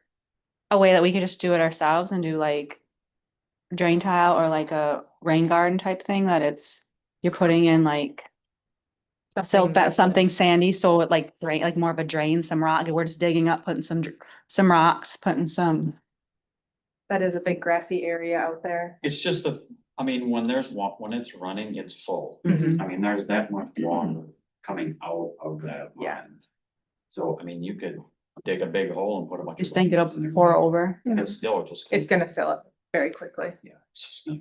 [SPEAKER 4] a way that we could just do it ourselves and do like drain tile or like a rain garden type thing that you're putting in like so that's something sandy, so it like drain, like more of a drain, some rock, we're just digging up, putting some rocks, putting some.
[SPEAKER 8] That is a big grassy area out there.
[SPEAKER 10] It's just when when it's running, it's full.
[SPEAKER 8] Mhm.
[SPEAKER 10] I mean, there's that much water coming out of that.
[SPEAKER 8] Yeah.
[SPEAKER 10] line. So, you could dig a big hole and put a bunch.
[SPEAKER 4] Just
[SPEAKER 10] of
[SPEAKER 4] think it'll
[SPEAKER 10] rocks in there.
[SPEAKER 4] pour over.
[SPEAKER 10] And it's still just.
[SPEAKER 8] It's gonna fill up very quickly.
[SPEAKER 10] Yeah, it's just.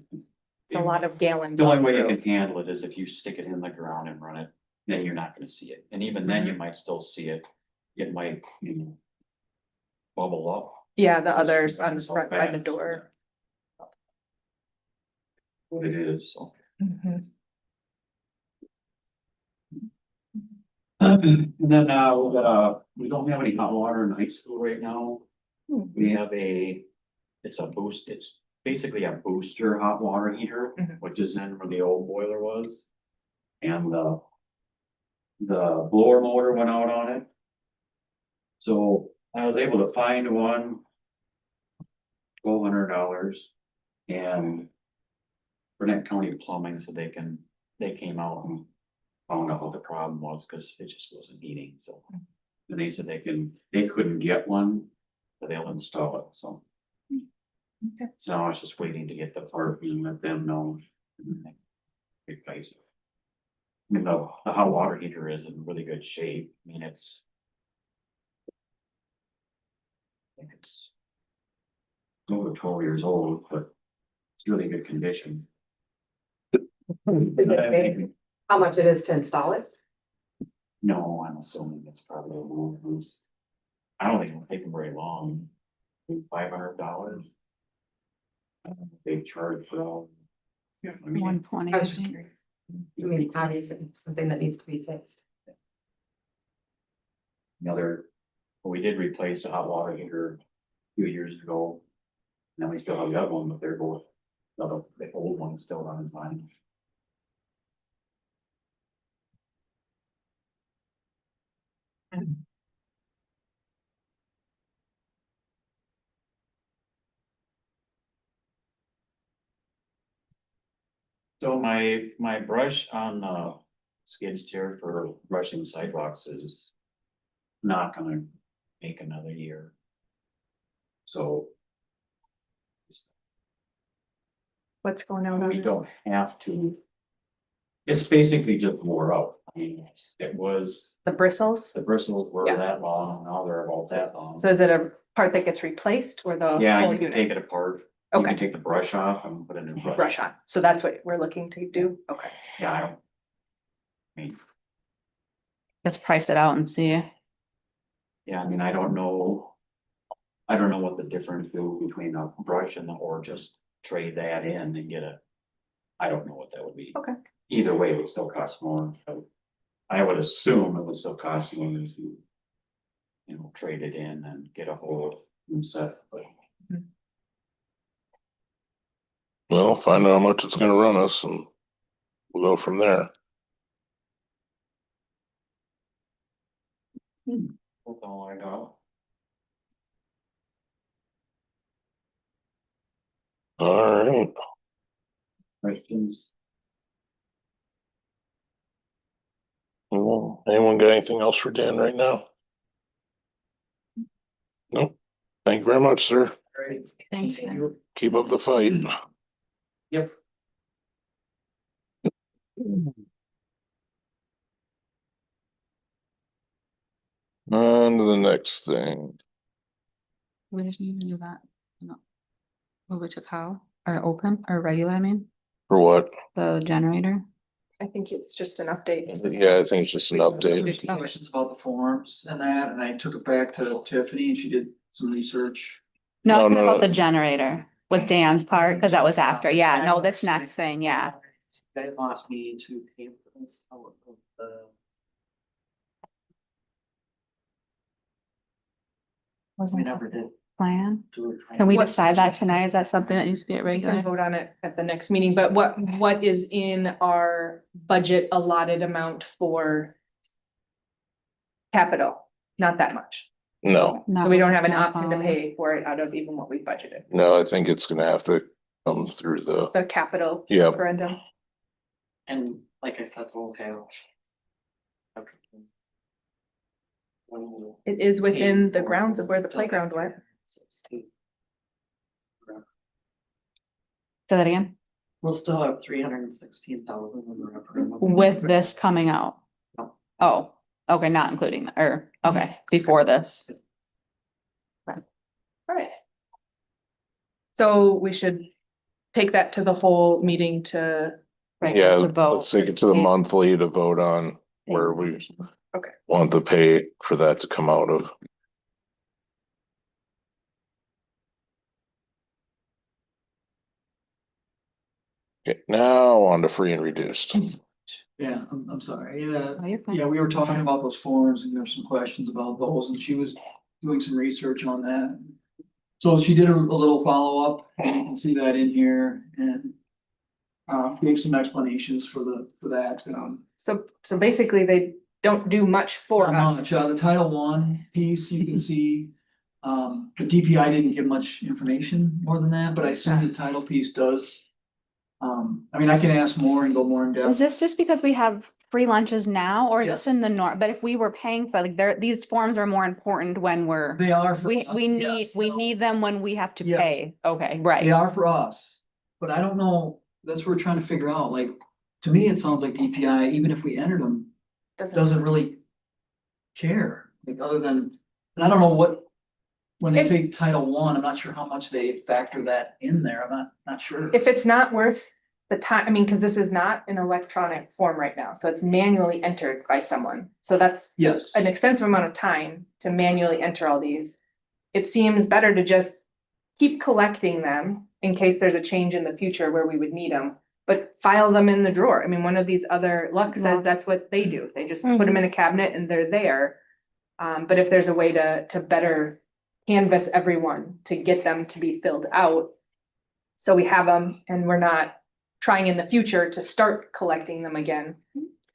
[SPEAKER 8] It's a lot of gallons.
[SPEAKER 10] The only way you
[SPEAKER 8] all
[SPEAKER 10] can
[SPEAKER 8] through.
[SPEAKER 10] handle it is if you stick it in the ground and run it, then you're not gonna see it, and even then you
[SPEAKER 8] Mm-hmm.
[SPEAKER 10] might still see it. It might, bubble up.
[SPEAKER 8] Yeah, the others on the
[SPEAKER 10] So
[SPEAKER 8] front by the
[SPEAKER 10] fast,
[SPEAKER 8] door.
[SPEAKER 10] yeah. What it is, so.
[SPEAKER 8] Mhm.
[SPEAKER 10] And then, we don't have any hot water in high school right now. We have it's a boost, it's basically a booster hot water heater,
[SPEAKER 8] Mhm.
[SPEAKER 10] which is in where the old boiler was. And the blower motor went out on it. So I was able to find one. $1,200 and Burnett County Plumbing, so they came out and found out what the problem was, cause it just wasn't heating, so. And they said they couldn't get one, but they'll install it, so.
[SPEAKER 8] Okay.
[SPEAKER 10] So I was just waiting to get the part and let them know. And then they replace it. I mean, the hot water heater is in really good shape, I mean, I think it's over 12 years old, but it's really good condition.
[SPEAKER 1] How much it is to install it?
[SPEAKER 10] No, I'm assuming it's probably a little loose. I don't think it'll take them very long, $500. They charge for all. I mean,
[SPEAKER 4] 120.
[SPEAKER 1] I was just curious. I mean, obviously, it's something that needs to be fixed.
[SPEAKER 10] we did replace a hot water heater a few years ago. Now we still have the other one, but they're both, the old one's still running fine. So my brush on the skid steer for brushing sidewalks is not gonna make another year. So
[SPEAKER 8] What's going on?
[SPEAKER 10] we don't have to. It's basically just wore out. I mean, it was,
[SPEAKER 8] The bristles?
[SPEAKER 10] the bristles were
[SPEAKER 8] Yeah.
[SPEAKER 10] that long, now they're about that long.
[SPEAKER 8] So is it a part that gets replaced or the
[SPEAKER 10] Yeah,
[SPEAKER 8] whole
[SPEAKER 10] you can
[SPEAKER 8] unit?
[SPEAKER 10] take it apart. You
[SPEAKER 8] Okay.
[SPEAKER 10] can take the brush off and put a new brush.
[SPEAKER 8] Brush on. So that's what we're looking to do? Okay.
[SPEAKER 10] Yeah, I mean,
[SPEAKER 4] Let's price it out and see.
[SPEAKER 10] yeah, I mean, I don't know. I don't know what the difference is between a brush and or just trade that in and get a. I don't know what that would be.
[SPEAKER 8] Okay.
[SPEAKER 10] Either way, it would still cost more. So I would assume it would still cost more to. Trade it in and get a whole new set, but.
[SPEAKER 6] Well, find out how much it's gonna run us and we'll go from there.
[SPEAKER 10] That's all I got.
[SPEAKER 6] All right.
[SPEAKER 10] Questions?
[SPEAKER 6] Well, anyone got anything else for Dan right now? No. Thank you very much, sir.
[SPEAKER 4] Thanks.
[SPEAKER 6] Keep up the fight.
[SPEAKER 10] Yep.
[SPEAKER 6] On to the next thing.
[SPEAKER 4] We just need to do that. No. Move it to cow or open or regular, I mean,
[SPEAKER 6] For what?
[SPEAKER 4] the generator.
[SPEAKER 8] I think it's just an update.
[SPEAKER 6] Yeah, I think it's just an update.
[SPEAKER 5] Fifty questions about the forms and that, and I took it back to Tiffany and she did some research.
[SPEAKER 4] No,
[SPEAKER 6] No,
[SPEAKER 4] I'm talking
[SPEAKER 6] no.
[SPEAKER 4] about the generator with Dan's part, because that was after. Yeah, no, this next thing, yeah.
[SPEAKER 9] They want me to pay for this out of the. We
[SPEAKER 4] Wasn't
[SPEAKER 9] never did
[SPEAKER 4] plan.
[SPEAKER 9] do it.
[SPEAKER 4] Can we
[SPEAKER 8] What's-
[SPEAKER 4] decide that tonight? Is that something that needs to be at
[SPEAKER 8] We can
[SPEAKER 4] regular?
[SPEAKER 8] vote on it at the next meeting, but what is in our budget allotted amount for capital? Not that much.
[SPEAKER 6] No,
[SPEAKER 8] So we don't have an
[SPEAKER 4] Not
[SPEAKER 8] option to
[SPEAKER 4] all.
[SPEAKER 8] pay for it out of even what we budgeted.
[SPEAKER 6] no, I think it's gonna have to come through the,
[SPEAKER 8] The capital
[SPEAKER 6] yeah,
[SPEAKER 8] referendum.
[SPEAKER 9] And like I said, okay.
[SPEAKER 8] It is within the grounds of where the playground went.
[SPEAKER 9] 16.
[SPEAKER 4] Say that again.
[SPEAKER 9] We'll still have 316,000 in the referendum.
[SPEAKER 4] With this coming out.
[SPEAKER 9] No.
[SPEAKER 4] Oh, okay, not including, or, okay, before this.
[SPEAKER 8] Alright. So we should take that to the whole meeting to,
[SPEAKER 4] Right,
[SPEAKER 6] Yeah,
[SPEAKER 4] the vote.
[SPEAKER 6] let's take it to the monthly to vote on where we
[SPEAKER 8] Okay.
[SPEAKER 6] want the pay for that to come out of. Okay, now on to free and reduced.
[SPEAKER 5] Yeah, I'm sorry,
[SPEAKER 4] Oh, you're fine.
[SPEAKER 5] yeah, we were talking about those forms and there's some questions about those and she was doing some research on that. So she did a little follow-up, and you can see that in here and gave some explanations for that,
[SPEAKER 8] so basically they don't do much for
[SPEAKER 5] not
[SPEAKER 8] us.
[SPEAKER 5] much. The Title I piece, you can see, the DPI didn't give much information more than that, but I assume the title piece does. I mean, I can ask more and go more in depth.
[SPEAKER 4] Is this just because we have free lunches now, or is this
[SPEAKER 5] Yes.
[SPEAKER 4] in the norm? But if we were paying for, like, these forms are more important when we're,
[SPEAKER 5] They are for us,
[SPEAKER 4] we
[SPEAKER 5] yes.
[SPEAKER 4] need them when we have to
[SPEAKER 5] Yes.
[SPEAKER 4] pay. Okay,
[SPEAKER 5] They
[SPEAKER 4] right.
[SPEAKER 5] are for us, but I don't know, that's what we're trying to figure out, like, to me, it sounds like DPI, even if we entered them, doesn't really care, like, other than, and I don't know what, when they
[SPEAKER 8] If-
[SPEAKER 5] say Title I, I'm not sure how much they factor that in there, I'm not sure.
[SPEAKER 8] If it's not worth the time, I mean, because this is not an electronic form right now, so it's manually entered by someone. So that's
[SPEAKER 5] Yes,
[SPEAKER 8] an extensive amount of time to manually enter all these. It seems better to just keep collecting them in case there's a change in the future where we would need them. But file them in the drawer. I mean, one of these other, Luck
[SPEAKER 4] Yeah.
[SPEAKER 8] says that's what they do. They just put them in a cabinet and they're there. But if there's a way to better canvass everyone to get them to be filled out. So we have them and we're not trying in the future to start collecting them again.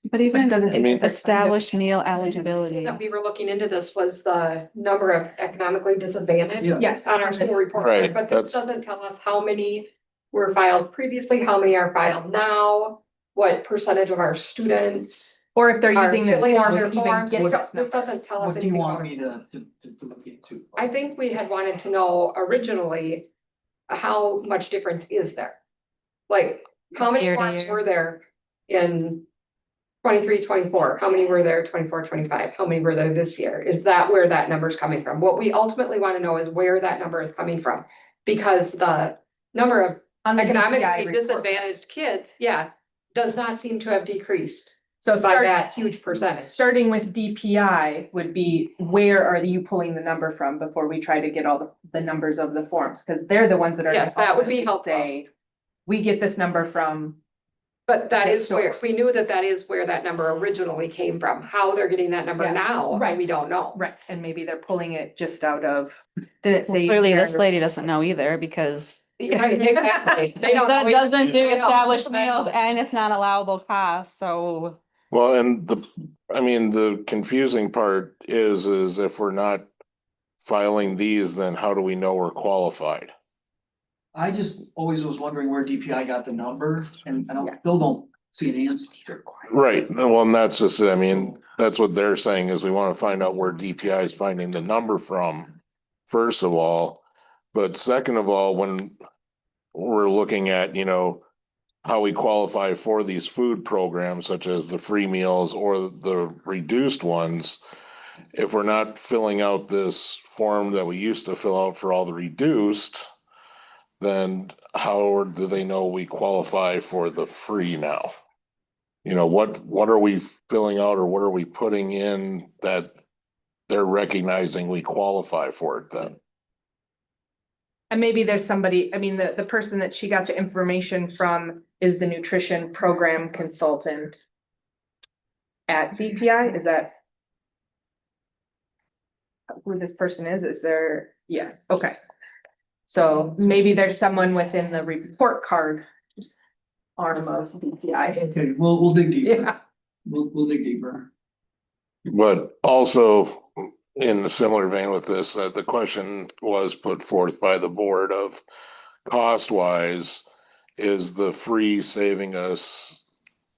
[SPEAKER 4] But even
[SPEAKER 8] it doesn't
[SPEAKER 6] I mean-
[SPEAKER 4] established meal
[SPEAKER 1] The reason
[SPEAKER 4] eligibility.
[SPEAKER 1] that we were looking into this was the number of economically disadvantaged.
[SPEAKER 5] Yeah.
[SPEAKER 8] Yes.
[SPEAKER 1] On our school report,
[SPEAKER 6] Right,
[SPEAKER 1] but this
[SPEAKER 6] that's-
[SPEAKER 1] doesn't tell us how many were filed previously, how many are filed now, what percentage of our students
[SPEAKER 8] Or if they're
[SPEAKER 1] are
[SPEAKER 8] using this
[SPEAKER 1] filling out
[SPEAKER 8] form
[SPEAKER 1] their
[SPEAKER 8] to even
[SPEAKER 1] forms.
[SPEAKER 8] get
[SPEAKER 1] This
[SPEAKER 8] this number.
[SPEAKER 1] doesn't tell us
[SPEAKER 5] what do you
[SPEAKER 1] anything
[SPEAKER 5] want
[SPEAKER 1] about.
[SPEAKER 5] me to look into?
[SPEAKER 1] I think we had wanted to know originally, how much difference is there? Like, how many
[SPEAKER 4] Year to
[SPEAKER 1] forms
[SPEAKER 4] year.
[SPEAKER 1] were there in 23, 24? How many were there 24, 25? How many were there this year? Is that where that number is coming from? What we ultimately want to know is where that number is coming from. Because the number of
[SPEAKER 8] On the DPI
[SPEAKER 1] economically
[SPEAKER 8] report.
[SPEAKER 1] disadvantaged kids, yeah, does not seem to have decreased
[SPEAKER 8] So
[SPEAKER 1] by
[SPEAKER 8] start,
[SPEAKER 1] that huge percentage.
[SPEAKER 8] starting with DPI would be, where are you pulling the number from before we try to get all the numbers of the forms? Because they're the ones that are.
[SPEAKER 1] Yes, that would be
[SPEAKER 8] gonna
[SPEAKER 1] helpful.
[SPEAKER 8] say, we get this number from,
[SPEAKER 1] But that
[SPEAKER 8] the
[SPEAKER 1] is where,
[SPEAKER 8] source.
[SPEAKER 1] we knew that is where that number originally came from. How they're getting that number
[SPEAKER 8] Yeah,
[SPEAKER 1] now,
[SPEAKER 8] right.
[SPEAKER 1] we don't know.
[SPEAKER 8] right, and maybe they're pulling it just out of, did it say?
[SPEAKER 4] Clearly,
[SPEAKER 8] here
[SPEAKER 4] this
[SPEAKER 8] under-
[SPEAKER 4] lady doesn't know either because
[SPEAKER 1] Right, exactly. They don't
[SPEAKER 4] that
[SPEAKER 1] know
[SPEAKER 4] doesn't do
[SPEAKER 1] They don't.
[SPEAKER 4] established meals and it's not allowable cost, so.
[SPEAKER 6] Well, and the confusing part is if we're not filing these, then how do we know we're qualified?
[SPEAKER 5] I just always was wondering where DPI got the number, and I
[SPEAKER 8] Yeah.
[SPEAKER 5] don't, still don't see an answer.
[SPEAKER 6] Right, well, and that's just, I mean, that's what they're saying is we want to find out where DPI is finding the number from, first of all. But second of all, when we're looking at, how we qualify for these food programs such as the free meals or the reduced ones, if we're not filling out this form that we used to fill out for all the reduced, then how do they know we qualify for the free now? What are we filling out or what are we putting in that they're recognizing we qualify for it then?
[SPEAKER 8] And maybe there's somebody, I mean, the person that she got the information from is the nutrition program consultant at DPI, is that who this person is there? Yes, okay. So maybe there's someone within the report card arm of DPI.
[SPEAKER 5] Okay, we'll dig deeper.
[SPEAKER 8] Yeah,
[SPEAKER 5] We'll dig deeper.
[SPEAKER 6] But also in a similar vein with this, that the question was put forth by the board of cost wise, is the free saving us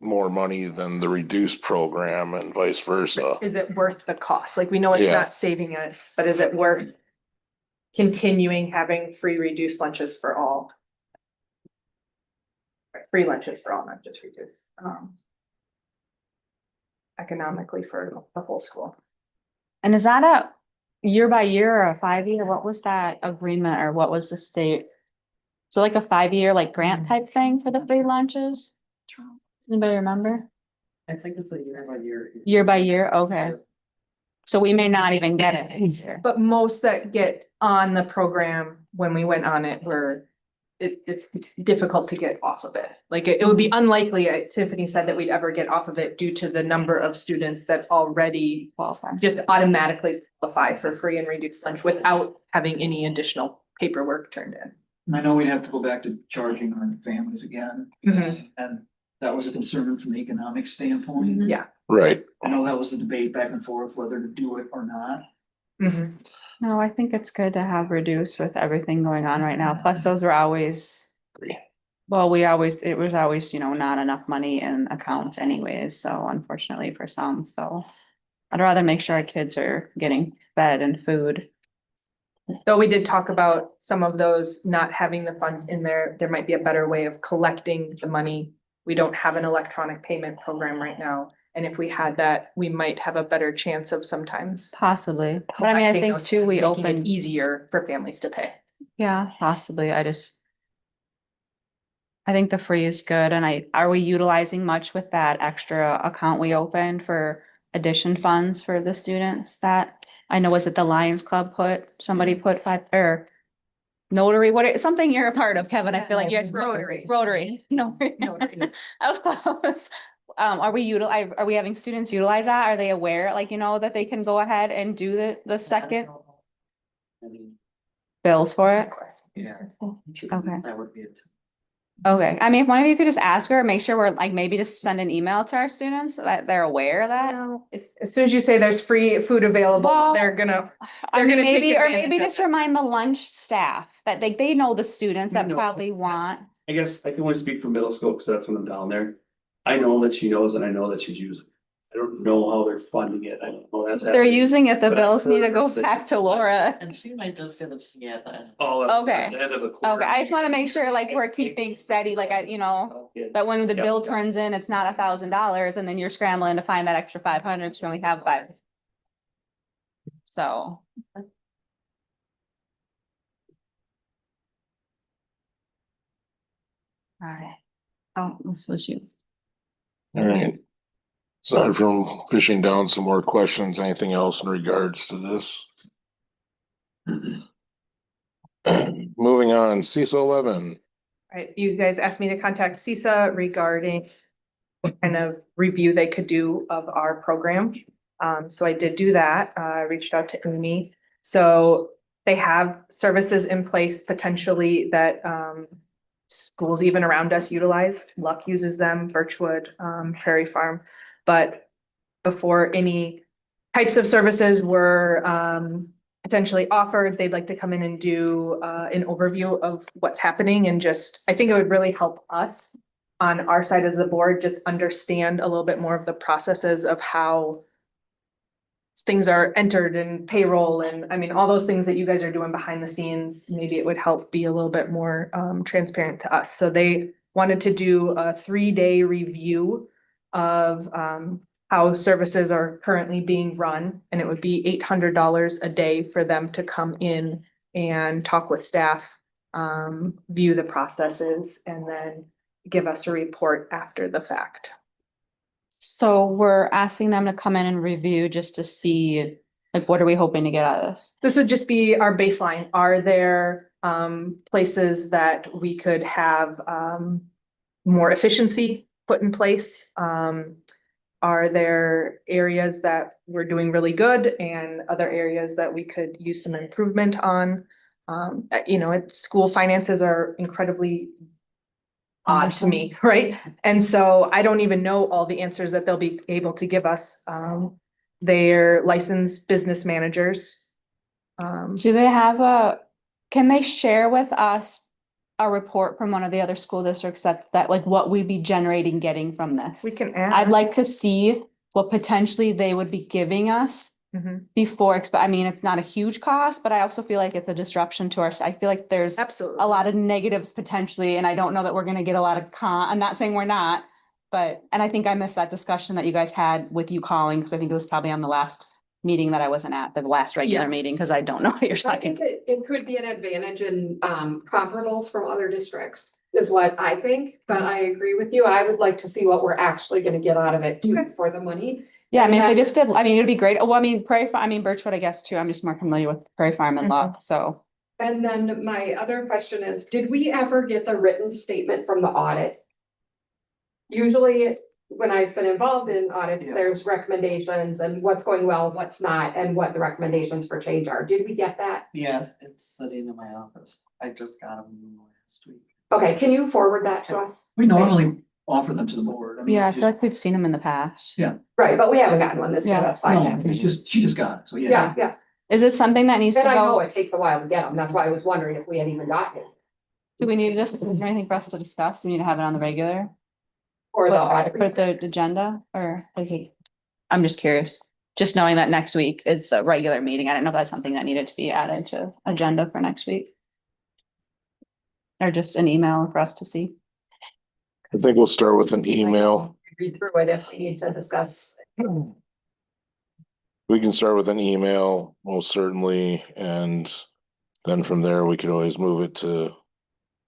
[SPEAKER 6] more money than the reduced program and vice versa?
[SPEAKER 8] is it worth the cost? Like, we know it's
[SPEAKER 6] Yeah.
[SPEAKER 8] not saving us, but is it worth continuing having free reduced lunches for all? Right, free lunches for all, not just reduced, economically for the whole school.
[SPEAKER 4] And is that a year by year or a 5 year? What was that agreement or what was the state? So like a 5-year like grant type thing for the free lunches? Anybody remember?
[SPEAKER 9] I think it's a year by year.
[SPEAKER 4] Year by year, okay. So we may not even get it this year.
[SPEAKER 8] But most that get on the program when we went on it were, it's difficult to get off of it. Like it would be unlikely, Tiffany said, that we'd ever get off of it due to the number of students that's already
[SPEAKER 4] Qualify.
[SPEAKER 8] just automatically qualify for free and reduced lunch without having any additional paperwork turned in.
[SPEAKER 5] And I know we'd have to go back to charging our families again, and that was a concern from the economic standpoint.
[SPEAKER 8] Yeah.
[SPEAKER 6] Right.
[SPEAKER 5] I know that was a debate back and forth whether to do it or not.
[SPEAKER 4] No, I think it's good to have reduced with everything going on right now. Plus, those were always.
[SPEAKER 6] Agree.
[SPEAKER 4] Well, it was always, not enough money in accounts anyways, so unfortunately for some, so. I'd rather make sure our kids are getting fed and food.
[SPEAKER 8] Though we did talk about some of those not having the funds in there, there might be a better way of collecting the money. We don't have an electronic payment program right now. And if we had that, we might have a better chance of sometimes.
[SPEAKER 4] Possibly, but I mean, I
[SPEAKER 8] collecting
[SPEAKER 4] think
[SPEAKER 8] those
[SPEAKER 4] too, we
[SPEAKER 8] funds, making it
[SPEAKER 4] opened,
[SPEAKER 8] easier for families to pay.
[SPEAKER 4] yeah, possibly, I think the free is good, and are we utilizing much with that extra account we opened for addition funds for the students that, I know, was it the Lions Club somebody put 5, or Notary, something you're a part of, Kevin, I feel like you're Rotary, no, I was close. Are we having students utilize that? Are they aware, that they can go ahead and do the second bills for it?
[SPEAKER 9] Yeah.
[SPEAKER 4] Okay.
[SPEAKER 9] That would be it.
[SPEAKER 4] Okay, I mean, if one of you could just ask her, make sure we're maybe just send an email to our students so that they're aware of that.
[SPEAKER 8] As soon as you say there's free food available,
[SPEAKER 4] Well,
[SPEAKER 8] they're gonna.
[SPEAKER 4] I mean,
[SPEAKER 8] gonna take
[SPEAKER 4] maybe
[SPEAKER 8] advantage of
[SPEAKER 4] just remind the lunch staff that they know the students that
[SPEAKER 3] You know.
[SPEAKER 4] probably want.
[SPEAKER 3] I guess I can only speak for middle school, because that's when I'm down there. I know that she knows and I know that she's using it. I don't know how they're funding it. I don't know that's.
[SPEAKER 4] They're
[SPEAKER 3] happening.
[SPEAKER 4] using it, the
[SPEAKER 3] But I've
[SPEAKER 4] bills need to
[SPEAKER 3] heard
[SPEAKER 4] go
[SPEAKER 3] her say-
[SPEAKER 4] back to Laura.
[SPEAKER 9] And she might just give it to me at the end.
[SPEAKER 3] Oh, at
[SPEAKER 4] Okay.
[SPEAKER 3] the end of the quarter.
[SPEAKER 4] Okay, I just wanna make sure we're keeping steady, that when the
[SPEAKER 3] Yep.
[SPEAKER 4] bill turns in, it's not $1,000 and then you're scrambling to find that extra 500, you only have 5. So. Alright. Oh, this was you.
[SPEAKER 6] All right. Aside from fishing down some more questions, anything else in regards to this? Moving on, CISA 11.
[SPEAKER 8] Right, you guys asked me to contact CISA regarding what kind of review they could do of our program. So I did do that. I reached out to Amy. So they have services in place potentially that schools even around us utilize. Luck uses them, Birchwood, Prairie Farm. But before any types of services were potentially offered, they'd like to come in and do an overview of what's happening and I think it would really help us on our side of the board, just understand a little bit more of the processes of how things are entered in payroll and I mean, all those things that you guys are doing behind the scenes, maybe it would help be a little bit more transparent to us. So they wanted to do a 3-day review of how services are currently being run, and it would be $800 a day for them to come in and talk with staff, view the processes, and then give us a report after the fact.
[SPEAKER 4] So we're asking them to come in and review just to see, what are we hoping to get out of this?
[SPEAKER 8] This would just be our baseline. Are there places that we could have more efficiency put in place? Are there areas that we're doing really good and other areas that we could use some improvement on? School finances are incredibly odd to me, right? And so I don't even know all the answers that they'll be able to give us. They're licensed business managers.
[SPEAKER 4] Do they have can they share with us a report from one of the other school districts that what we'd be generating getting from this?
[SPEAKER 8] We can add.
[SPEAKER 4] I'd like to see what potentially they would be giving us before, I mean, it's not a huge cost, but I also feel like it's a disruption to I feel like there's
[SPEAKER 8] Absolutely.
[SPEAKER 4] a lot of negatives potentially, and I don't know that we're gonna get a lot of I'm not saying we're not, and I think I missed that discussion that you guys had with you calling, because I think it was probably on the last meeting that I wasn't at, the last regular
[SPEAKER 1] Yeah.
[SPEAKER 4] meeting, because I don't know what you're
[SPEAKER 1] I
[SPEAKER 4] talking.
[SPEAKER 1] think it could be an advantage in comparables from other districts is what I think, but I agree with you. I would like to see what we're actually gonna get out of it too for the money.
[SPEAKER 4] Yeah, I mean, if they
[SPEAKER 1] And
[SPEAKER 4] just did, I mean, it'd be great. Well, I mean, Birchwood, I guess too. I'm just more familiar with Prairie Farm and Luck, so.
[SPEAKER 1] And then my other question is, did we ever get the written statement from the audit? Usually, when I've been involved in audits,
[SPEAKER 5] Yeah.
[SPEAKER 1] there's recommendations and what's going well, what's not, and what the recommendations for change are. Did we get that?
[SPEAKER 9] Yeah, it's sitting in my office. I just got them last week.
[SPEAKER 1] Okay, can you forward that to us?
[SPEAKER 5] We normally offer them to the board. I mean,
[SPEAKER 4] Yeah, I
[SPEAKER 5] it's
[SPEAKER 4] feel like we've seen them in the past.
[SPEAKER 5] Yeah.
[SPEAKER 1] Right, but we haven't gotten one this year,
[SPEAKER 4] Yeah.
[SPEAKER 1] that's fine.
[SPEAKER 5] No, it's just, she just got it, so yeah.
[SPEAKER 1] Yeah, yeah,
[SPEAKER 4] Is it something that needs to
[SPEAKER 1] and I know
[SPEAKER 4] go?
[SPEAKER 1] it takes a while to get them, that's why I was wondering if we had even gotten it.
[SPEAKER 4] Do we need this? Is there anything for us to discuss? Do we need to have it on the regular?
[SPEAKER 1] Or the
[SPEAKER 4] Put
[SPEAKER 1] audit.
[SPEAKER 4] the agenda, or is it? I'm just curious, just knowing that next week is the regular meeting. I didn't know if that's something that needed to be added to agenda for next week. Or just an email for us to see.
[SPEAKER 6] I think we'll start with an email.
[SPEAKER 1] Read through it if we need to discuss.
[SPEAKER 6] We can start with an email, most certainly, and then from there, we could always move it to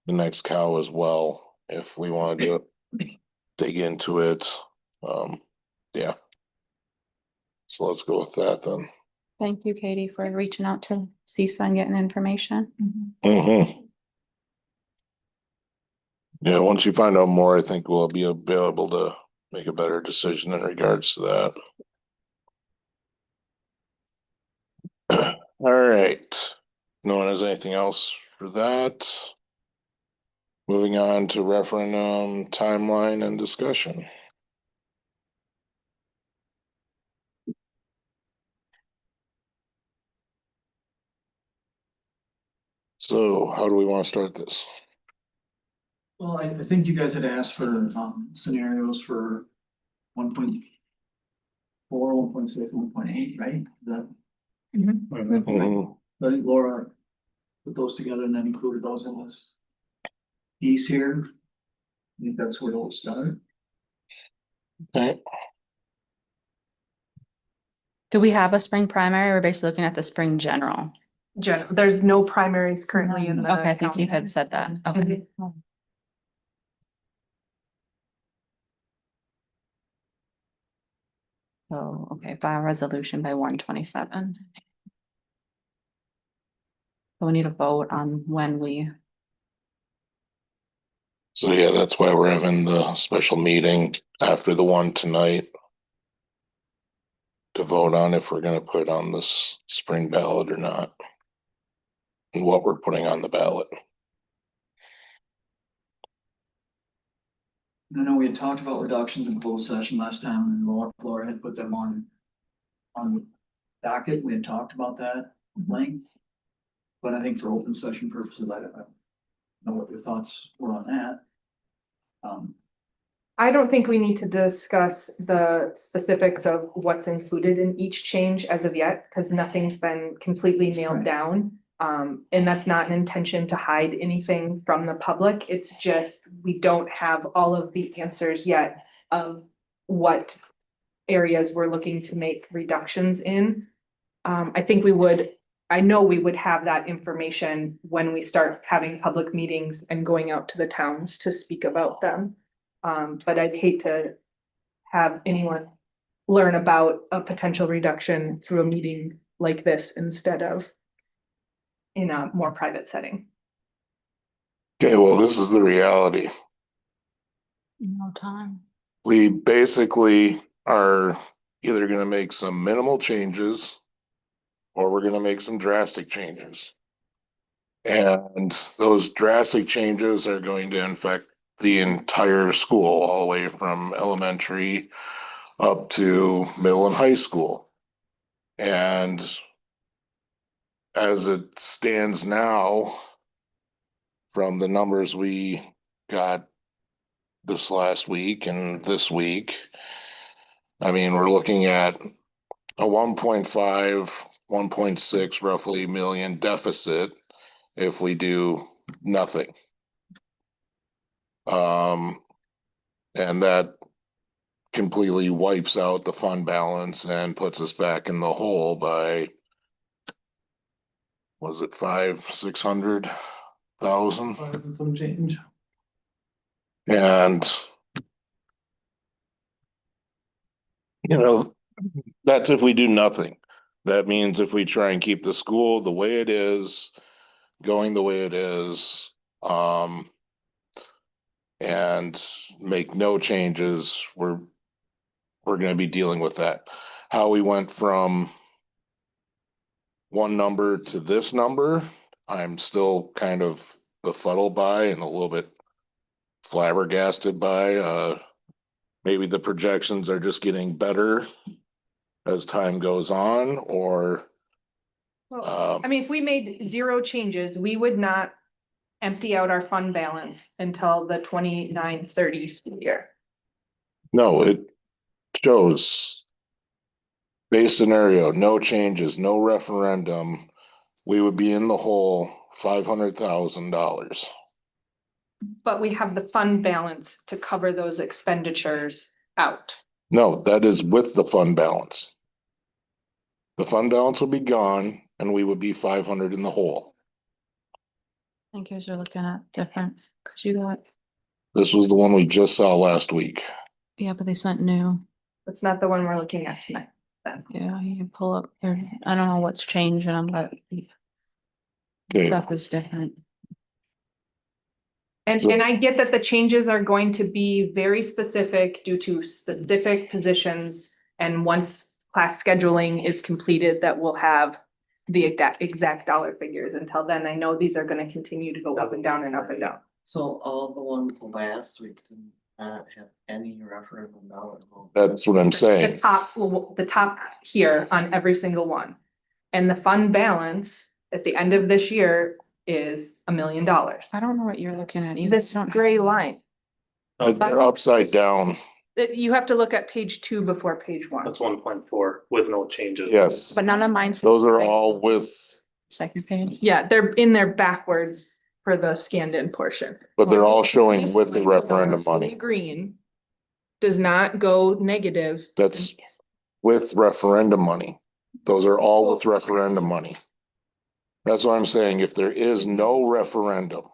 [SPEAKER 6] the next cow as well, if we want to do it, dig into it. Yeah. So let's go with that then.
[SPEAKER 4] Thank you, Katie, for reaching out to CISA and getting information.
[SPEAKER 6] Yeah, once you find out more, I think we'll be able to make a better decision in regards to that. All right. No one has anything else for that? Moving on to referendum timeline and discussion. So how do we want to start this?
[SPEAKER 5] Well, I think you guys had asked for scenarios for 1.4, 1.6, 1.8, right?
[SPEAKER 6] Mhm.
[SPEAKER 5] I think Laura put those together and then included those in this piece here. I think that's where it'll start.
[SPEAKER 6] Okay.
[SPEAKER 4] Do we have a spring primary? We're basically looking at the spring general.
[SPEAKER 8] There's no primaries currently in the.
[SPEAKER 4] Okay, I think you had said that. Okay. So, okay, file resolution by 1/27. So we need a vote on when we,
[SPEAKER 6] So yeah, that's why we're having the special meeting after the one tonight. To vote on if we're gonna put on this spring ballot or not. And what we're putting on the ballot.
[SPEAKER 5] I know we had talked about reductions in closed session last time and Laura had put them on the docket. We had talked about that at length. But I think for open session purposes, I don't know what your thoughts were on that.
[SPEAKER 8] I don't think we need to discuss the specifics of what's included in each change as of yet, because nothing's been completely nailed
[SPEAKER 5] Right.
[SPEAKER 8] down. And that's not an intention to hide anything from the public. It's just, we don't have all of the answers yet of what areas we're looking to make reductions in. I know we would have that information when we start having public meetings and going out to the towns to speak about them. But I'd hate to have anyone learn about a potential reduction through a meeting like this instead of in a more private setting.
[SPEAKER 6] Okay, well, this is the reality.
[SPEAKER 4] no time.
[SPEAKER 6] We basically are either gonna make some minimal changes. Or we're gonna make some drastic changes. And those drastic changes are going to infect the entire school, all the way from elementary up to middle and high school. And as it stands now, from the numbers we got this last week and this week, I mean, we're looking at a 1.5, 1.6 roughly million deficit if we do nothing. And that completely wipes out the fund balance and puts us back in the hole by, was it 600,000?
[SPEAKER 5] Some change.
[SPEAKER 6] And that's if we do nothing. That means if we try and keep the school the way it is, going the way it is, and make no changes, we're gonna be dealing with that. How we went from one number to this number, I'm still kind of befuddled by and a little bit flabbergasted by. Maybe the projections are just getting better as time goes on, or
[SPEAKER 8] Well, I mean, if we made 0 changes, we would not empty out our fund balance until the 29-30 school year.
[SPEAKER 6] no, it shows base scenario, no changes, no referendum, we would be in the hole $500,000.
[SPEAKER 8] But we have the fund balance to cover those expenditures out.
[SPEAKER 6] No, that is with the fund balance. The fund balance will be gone and we would be 500 in the hole.
[SPEAKER 4] I think yours are looking at different, cause you got,
[SPEAKER 6] This was the one we just saw last week.
[SPEAKER 4] yeah, but they sent new.
[SPEAKER 8] That's not the one we're looking at tonight.
[SPEAKER 4] Yeah, you can pull up there. I don't know what's changed and but
[SPEAKER 6] Okay,
[SPEAKER 4] stuff is different.
[SPEAKER 8] And I get that the changes are going to be very specific due to specific positions. And once class scheduling is completed, that we'll have the exact dollar figures. Until then, I know these are gonna continue to go up and down and up and down.
[SPEAKER 9] So all the ones last week did not have any referendum ballot vote.
[SPEAKER 6] that's what I'm
[SPEAKER 8] The
[SPEAKER 6] saying.
[SPEAKER 8] top here on every single one. And the fund balance at the end of this year is $1 million.
[SPEAKER 4] I don't know what you're looking at either.
[SPEAKER 8] This gray line,
[SPEAKER 6] They're upside down.
[SPEAKER 8] you have to look at page 2 before page 1.
[SPEAKER 11] That's 1.4 with no changes.
[SPEAKER 6] Yes,
[SPEAKER 4] But none of mine's.
[SPEAKER 6] those are all with,
[SPEAKER 4] Second page.
[SPEAKER 8] Yeah, they're in there backwards for the scanned in portion.
[SPEAKER 6] but they're all showing
[SPEAKER 8] This
[SPEAKER 6] with the
[SPEAKER 8] line
[SPEAKER 6] referendum
[SPEAKER 8] goes
[SPEAKER 6] money.
[SPEAKER 8] Green does not go negative.
[SPEAKER 6] That's with referendum money. Those are all with referendum money. That's what I'm saying. If there is no referendum,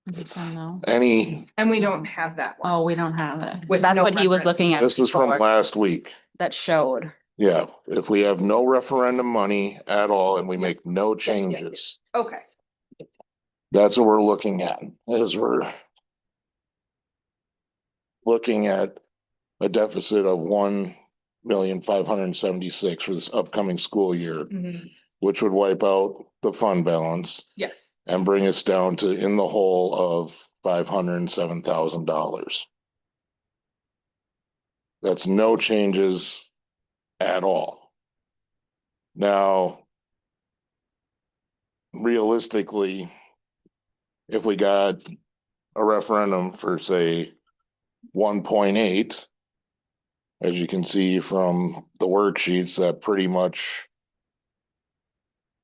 [SPEAKER 4] This one, no.
[SPEAKER 6] any,
[SPEAKER 8] And we don't have that one.
[SPEAKER 4] Oh, we don't have it.
[SPEAKER 8] With
[SPEAKER 4] That's
[SPEAKER 8] no
[SPEAKER 4] what he was
[SPEAKER 8] referendum.
[SPEAKER 4] looking at.
[SPEAKER 6] this was from
[SPEAKER 4] before,
[SPEAKER 6] last week.
[SPEAKER 4] that showed.
[SPEAKER 6] Yeah, if we have no referendum money at all and we make no changes,
[SPEAKER 8] Okay,
[SPEAKER 6] that's what we're looking at, is we're looking at a deficit of 1,576,000 for this upcoming school year,
[SPEAKER 8] Mhm.
[SPEAKER 6] which would wipe out the fund balance
[SPEAKER 8] Yes,
[SPEAKER 6] and bring us down to in the hole of $507,000. That's no changes at all. Now, realistically, if we got a referendum for, say, 1.8, as you can see from the worksheets, that pretty much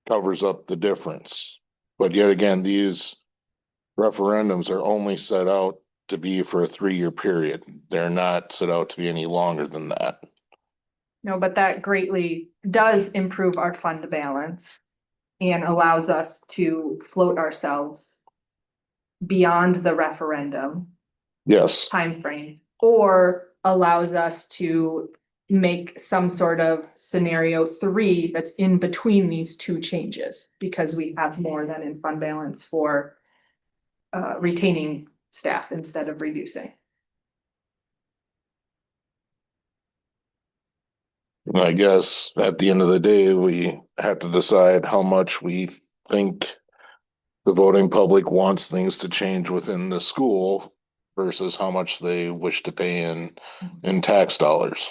[SPEAKER 6] covers up the difference. But yet again, these referendums are only set out to be for a 3-year period. They're not set out to be any longer than that.
[SPEAKER 8] no, but that greatly does improve our fund balance and allows us to float ourselves beyond the referendum
[SPEAKER 6] Yes,
[SPEAKER 8] timeframe, or allows us to make some sort of scenario 3 that's in between these 2 changes, because we have more than in fund balance for retaining staff instead of reducing.
[SPEAKER 6] I guess at the end of the day, we have to decide how much we think the voting public wants things to change within the school versus how much they wish to pay in tax dollars.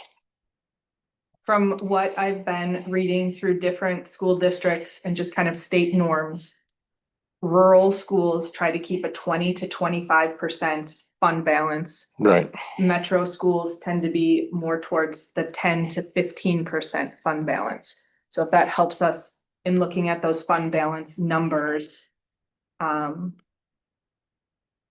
[SPEAKER 8] From what I've been reading through different school districts and just kind of state norms, rural schools try to keep a 20 to 25% fund balance.
[SPEAKER 6] Right.
[SPEAKER 8] Metro schools tend to be more towards the 10 to 15% fund balance. So if that helps us in looking at those fund balance numbers, I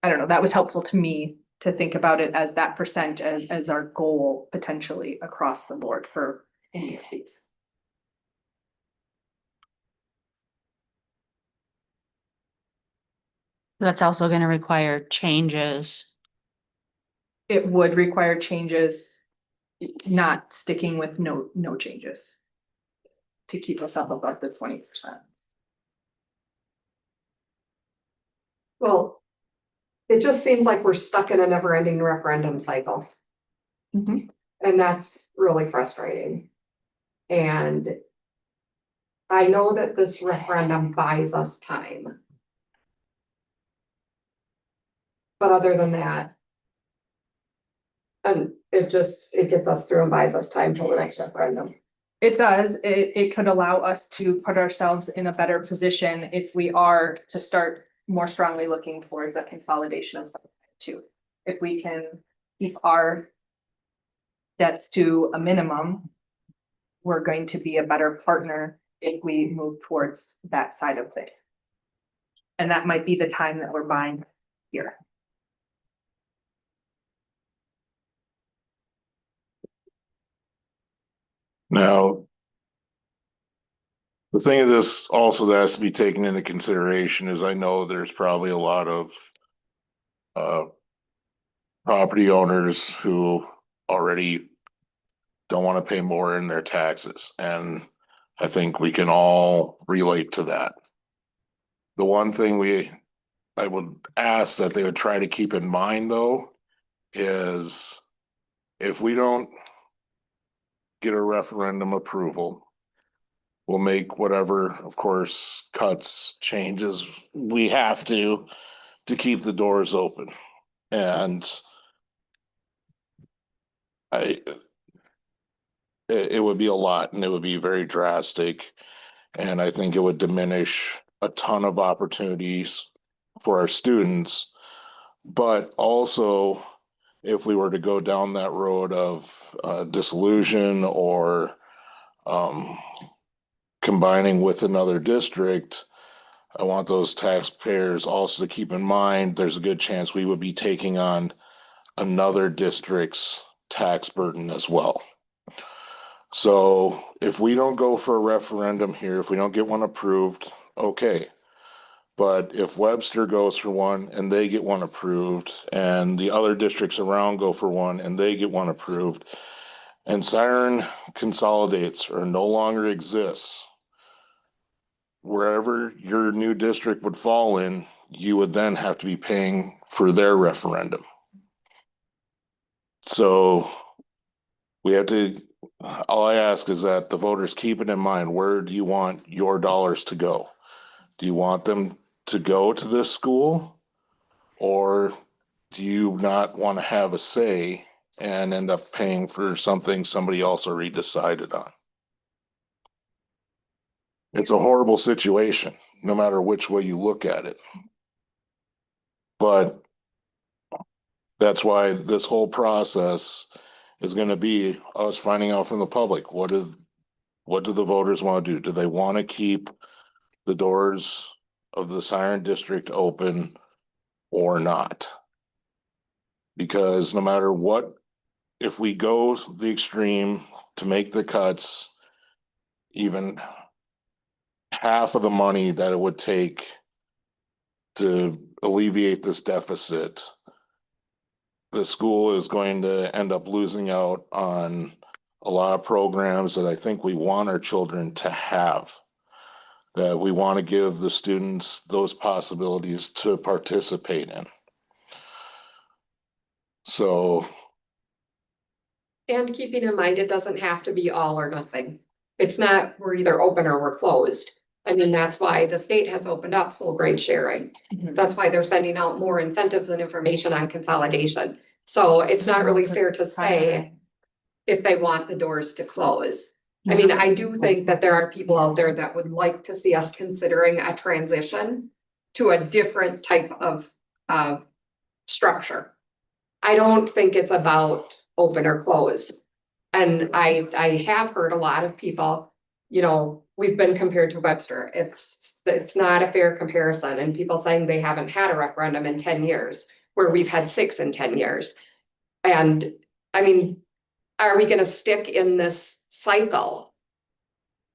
[SPEAKER 8] don't know, that was helpful to me to think about it as that percent as our goal potentially across the board for any of these.
[SPEAKER 4] That's also gonna require changes.
[SPEAKER 8] It would require changes, not sticking with no changes. To keep us up above the 20%.
[SPEAKER 1] Well, it just seems like we're stuck in a never-ending referendum cycle.
[SPEAKER 8] Mhm.
[SPEAKER 1] And that's really frustrating. And I know that this referendum buys us time. But other than that, and it gets us through and buys us time till the next referendum.
[SPEAKER 8] It does, it could allow us to put ourselves in a better position if we are to start more strongly looking for the consolidation of some too. If we can keep our debts to a minimum, we're going to be a better partner if we move towards that side of things. And that might be the time that we're buying here.
[SPEAKER 6] Now, the thing of this also that has to be taken into consideration is I know there's probably a lot of property owners who already don't want to pay more in their taxes, and I think we can all relate to that. The one thing I would ask that they would try to keep in mind though is if we don't get a referendum approval, we'll make whatever, of course, cuts, changes we have to keep the doors open. And it would be a lot and it would be very drastic. And I think it would diminish a ton of opportunities for our students. But also, if we were to go down that road of disillusion or combining with another district, I want those taxpayers also to keep in mind there's a good chance we would be taking on another district's tax burden as well. So if we don't go for a referendum here, if we don't get one approved, okay. But if Webster goes for one and they get one approved, and the other districts around go for one and they get one approved, and Siren consolidates or no longer exists, wherever your new district would fall in, you would then have to be paying for their referendum. So we have to, all I ask is that the voters keep it in mind. Where do you want your dollars to go? Do you want them to go to this school? Or do you not want to have a say and end up paying for something somebody else already decided on? It's a horrible situation, no matter which way you look at it. But that's why this whole process is going to be us finding out from the public, what do the voters want to do? Do they want to keep the doors of the Siren District open or not? Because no matter what, if we go the extreme to make the cuts, even half of the money that it would take to alleviate this deficit, the school is going to end up losing out on a lot of programs that I think we want our children to have, that we want to give the students those possibilities to participate in. So.
[SPEAKER 1] And keeping in mind, it doesn't have to be all or nothing. It's not, we're either open or we're closed. I mean, that's why the state has opened up full grade sharing. That's why they're sending out more incentives and information on consolidation. So it's not really fair to say if they want the doors to close. I mean, I do think that there are people out there that would like to see us considering a transition to a different type of structure. I don't think it's about open or close. And I have heard a lot of people, you know, we've been compared to Webster. It's not a fair comparison, and people saying they haven't had a referendum in 10 years. where we've had 6 in 10 years. And I mean, are we gonna stick in this cycle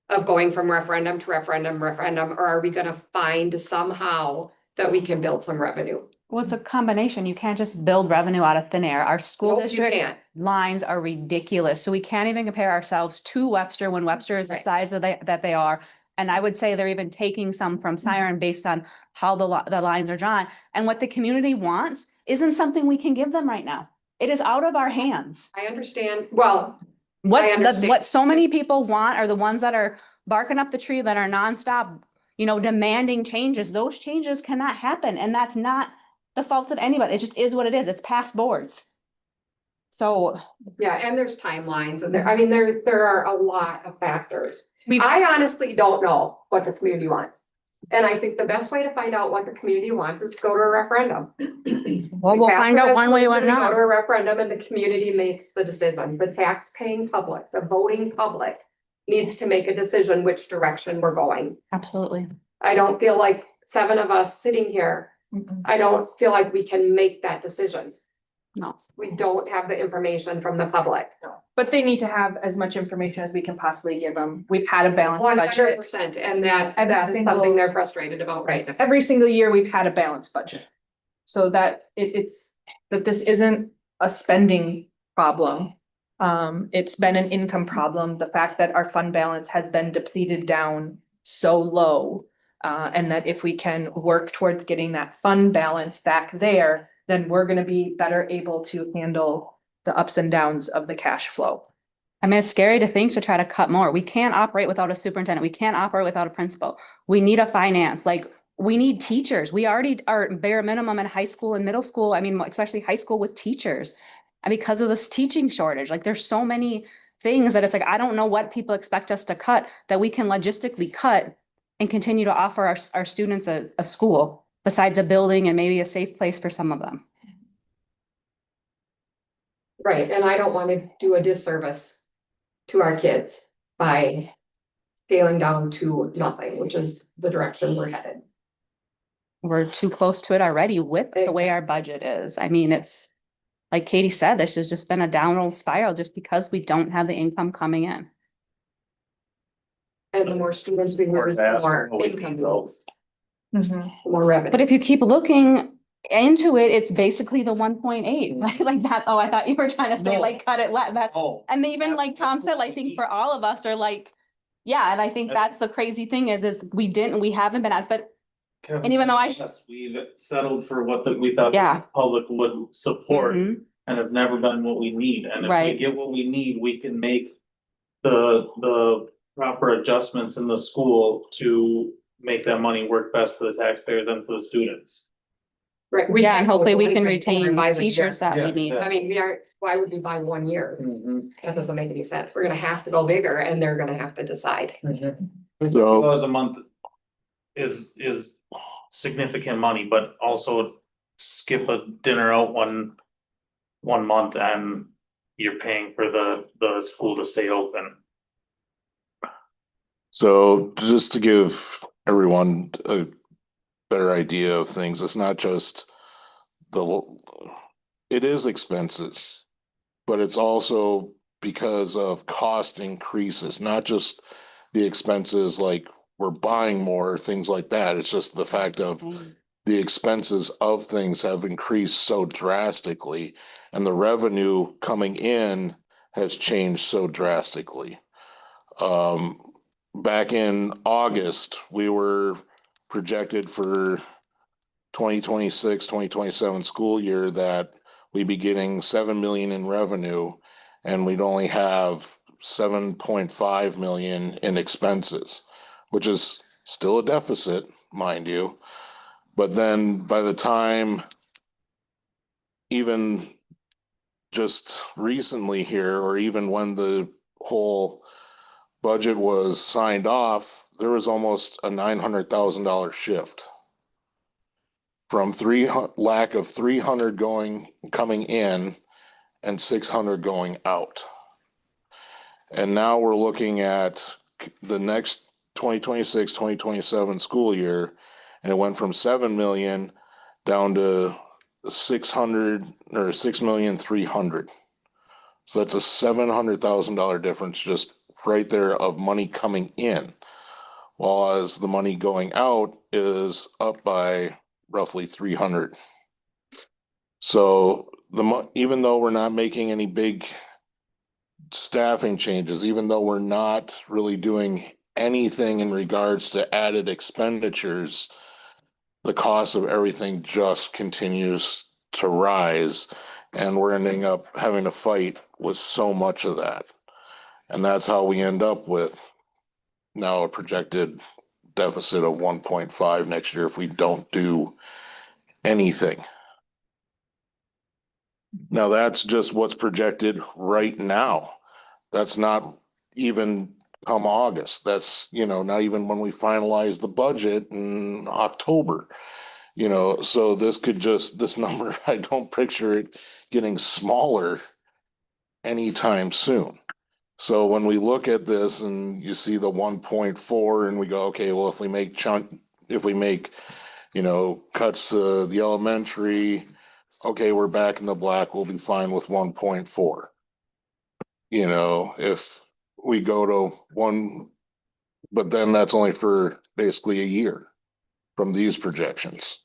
[SPEAKER 1] of going from referendum to referendum, or are we gonna find somehow that we can build some revenue?
[SPEAKER 4] Well, it's a combination. You can't just build revenue out of thin air. Our school
[SPEAKER 1] Nope, you
[SPEAKER 4] district
[SPEAKER 1] can't.
[SPEAKER 4] lines are ridiculous. So we can't even compare ourselves to Webster when Webster is the
[SPEAKER 1] Right.
[SPEAKER 4] size that they are. And I would say they're even taking some from Siren based on how the lines are drawn. And what the community wants isn't something we can give them right now. It is out of our hands.
[SPEAKER 1] I understand, well,
[SPEAKER 4] What,
[SPEAKER 1] I understand.
[SPEAKER 4] what so many people want are the ones that are barking up the tree, that are nonstop, demanding changes. Those changes cannot happen. And that's not the fault of anybody. It just is what it is. It's past boards. So
[SPEAKER 1] yeah, and there's timelines and I mean, there are a lot of factors.
[SPEAKER 8] We've-
[SPEAKER 1] I honestly don't know what the community wants. And I think the best way to find out what the community wants is go to a referendum.
[SPEAKER 4] well, we'll find out one way or
[SPEAKER 1] Go to a
[SPEAKER 4] another.
[SPEAKER 1] referendum and the community makes the decision. The tax-paying public, the voting public needs to make a decision which direction we're going.
[SPEAKER 4] Absolutely.
[SPEAKER 1] I don't feel like 7 of us sitting here, I don't feel like we can make that decision.
[SPEAKER 4] No.
[SPEAKER 1] We don't have the information from the public.
[SPEAKER 8] But they need to have as much information as we can possibly give them. We've had a balanced
[SPEAKER 1] 100%,
[SPEAKER 8] budget.
[SPEAKER 1] and that
[SPEAKER 8] Every
[SPEAKER 1] is
[SPEAKER 8] single-
[SPEAKER 1] something they're frustrated about right now.
[SPEAKER 8] Every single year, we've had a balanced budget. So that it's, that this isn't a spending problem. It's been an income problem. The fact that our fund balance has been depleted down so low. And that if we can work towards getting that fund balance back there, then we're gonna be better able to handle the ups and downs of the cash flow.
[SPEAKER 4] I mean, it's scary to think to try to cut more. We can't operate without a superintendent. We can't operate without a principal. We need a finance, we need teachers. We already are bare minimum in high school and middle school. I mean, especially high school with teachers. And because of this teaching shortage, there's so many things that it's I don't know what people expect us to cut that we can logistically cut and continue to offer our students a school besides a building and maybe a safe place for some of them.
[SPEAKER 1] Right, and I don't want to do a disservice to our kids by scaling down to nothing, which is the direction we're headed.
[SPEAKER 4] We're too close to it already with the way our budget is. I mean, it's like Katie said, this has just been a downward spiral just because we don't have the income coming in.
[SPEAKER 1] And the more students we lose, the more income goes, the more
[SPEAKER 4] But
[SPEAKER 1] revenue.
[SPEAKER 4] if you keep looking into it, it's basically the 1.8, like that. Oh, I thought you were trying to say
[SPEAKER 10] No.
[SPEAKER 4] cut it, that's,
[SPEAKER 10] Oh.
[SPEAKER 4] and even
[SPEAKER 10] That's-
[SPEAKER 4] like Tom
[SPEAKER 10] that's
[SPEAKER 4] said, I
[SPEAKER 10] what
[SPEAKER 4] think
[SPEAKER 10] we
[SPEAKER 4] for all of us are yeah, and I think that's the crazy thing is we haven't been asked, but And even though I-
[SPEAKER 11] Yes, we've settled for what we thought
[SPEAKER 4] Yeah.
[SPEAKER 11] the public would support,
[SPEAKER 4] Mhm.
[SPEAKER 11] and it's never been what we need, and if we
[SPEAKER 4] Right.
[SPEAKER 11] get what we need, we can make the proper adjustments in the school to make that money work best for the taxpayers and for the students.
[SPEAKER 1] Right,
[SPEAKER 4] Yeah, and hopefully we can
[SPEAKER 1] buy
[SPEAKER 4] retain
[SPEAKER 1] the
[SPEAKER 4] teachers
[SPEAKER 1] year.
[SPEAKER 4] that we need.
[SPEAKER 1] I mean, why would we buy 1 year? That doesn't make any sense. We're gonna have to go bigger and they're gonna have to decide.
[SPEAKER 6] So,
[SPEAKER 11] $50 a month is significant money, but also skip a dinner out one month and you're paying for the school to stay open.
[SPEAKER 6] so just to give everyone a better idea of things, it's not just it is expenses, but it's also because of cost increases, not just the expenses like we're buying more, things like that. It's just the fact of the expenses of things have increased so drastically and the revenue coming in has changed so drastically. Back in August, we were projected for 2026-2027 school year that we'd be getting 7 million in revenue and we'd only have 7.5 million in expenses, which is still a deficit, mind you. But then by the time even just recently here, or even when the whole budget was signed off, there was almost a $900,000 shift from lack of 300 coming in and 600 going out. And now we're looking at the next 2026-2027 school year, and it went from 7 million down to 600 or 6,300,000. So that's a $700,000 difference just right there of money coming in. While as the money going out is up by roughly 300. So even though we're not making any big staffing changes, even though we're not really doing anything in regards to added expenditures, the cost of everything just continues to rise, and we're ending up having to fight with so much of that. And that's how we end up with now a projected deficit of 1.5 next year if we don't do anything. Now, that's just what's projected right now. That's not even come August. That's, not even when we finalize the budget in October. So this number, I don't picture it getting smaller anytime soon. So when we look at this and you see the 1.4 and we go, okay, well, if we make cuts to the elementary, okay, we're back in the black, we'll be fine with 1.4. If we go to one, but then that's only for basically a year from these projections.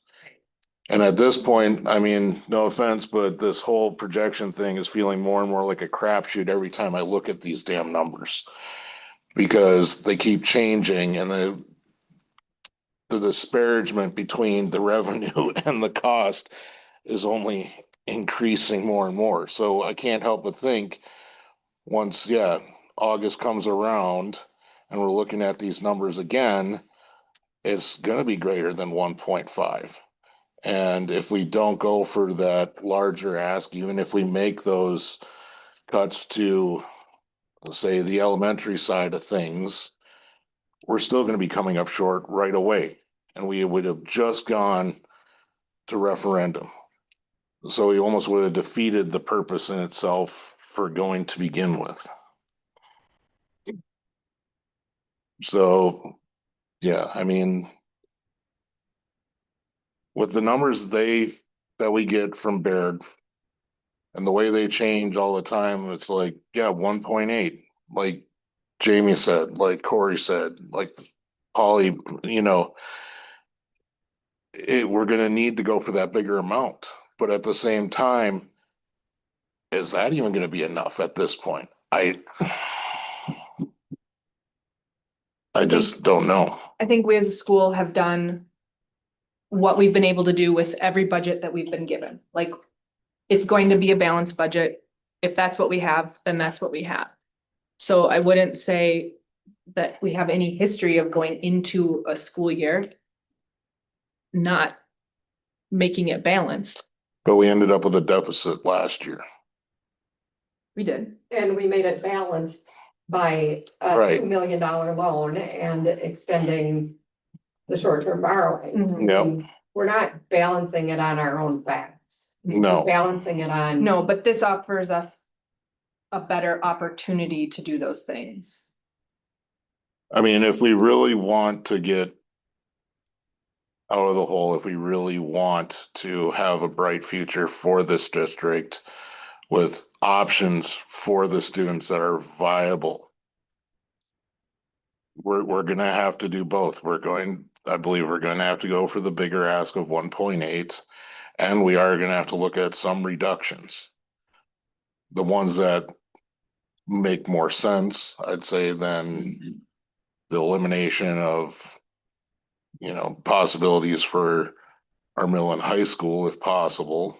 [SPEAKER 6] And at this point, I mean, no offense, but this whole projection thing is feeling more and more like a crapshoot every time I look at these damn numbers. Because they keep changing and the disparagement between the revenue and the cost is only increasing more and more. So I can't help but think once, August comes around and we're looking at these numbers again, it's going to be greater than 1.5. And if we don't go for that larger ask, even if we make those cuts to, say, the elementary side of things, we're still going to be coming up short right away. And we would have just gone to referendum. So we almost would have defeated the purpose in itself for going to begin with. So, I mean, with the numbers that we get from Baird and the way they change all the time, it's like, 1.8, like Jamie said, like Corey said, like Polly, we're going to need to go for that bigger amount. But at the same time, is that even going to be enough at this point? I just don't know.
[SPEAKER 8] I think we as a school have done what we've been able to do with every budget that we've been given. Like, it's going to be a balanced budget. If that's what we have, then that's what we have. So I wouldn't say that we have any history of going into a school year not making it balanced.
[SPEAKER 6] But we ended up with a deficit last year.
[SPEAKER 8] We did.
[SPEAKER 1] And we made it balanced by a
[SPEAKER 6] Right.
[SPEAKER 1] $2 million loan and extending the short-term borrowing.
[SPEAKER 8] Mhm.
[SPEAKER 6] Yep.
[SPEAKER 1] We're not balancing it on our own backs.
[SPEAKER 6] No.
[SPEAKER 1] We're balancing it on.
[SPEAKER 8] No, but this offers us a better opportunity to do those things.
[SPEAKER 6] I mean, if we really want to get out of the hole, if we really want to have a bright future for this district with options for the students that are viable, we're going to have to do both. I believe we're going to have to go for the bigger ask of 1.8, and we are going to have to look at some reductions. The ones that make more sense, I'd say, than the elimination of, possibilities for our middle and high school if possible.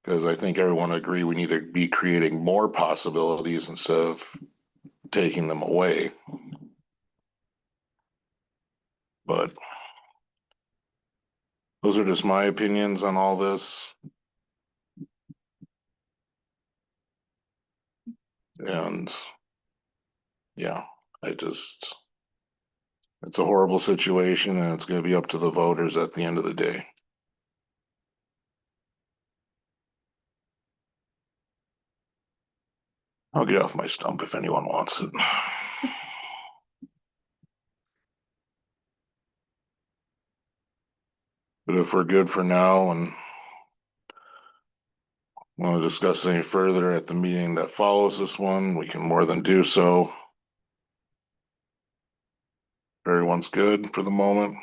[SPEAKER 6] Because I think everyone agree we need to be creating more possibilities instead of taking them away. But those are just my opinions on all this. And it's a horrible situation and it's going to be up to the voters at the end of the day. I'll get off my stump if anyone wants it. But if we're good for now and Want to discuss any further at the meeting that follows this one, we can more than do so. Everyone's good for the moment.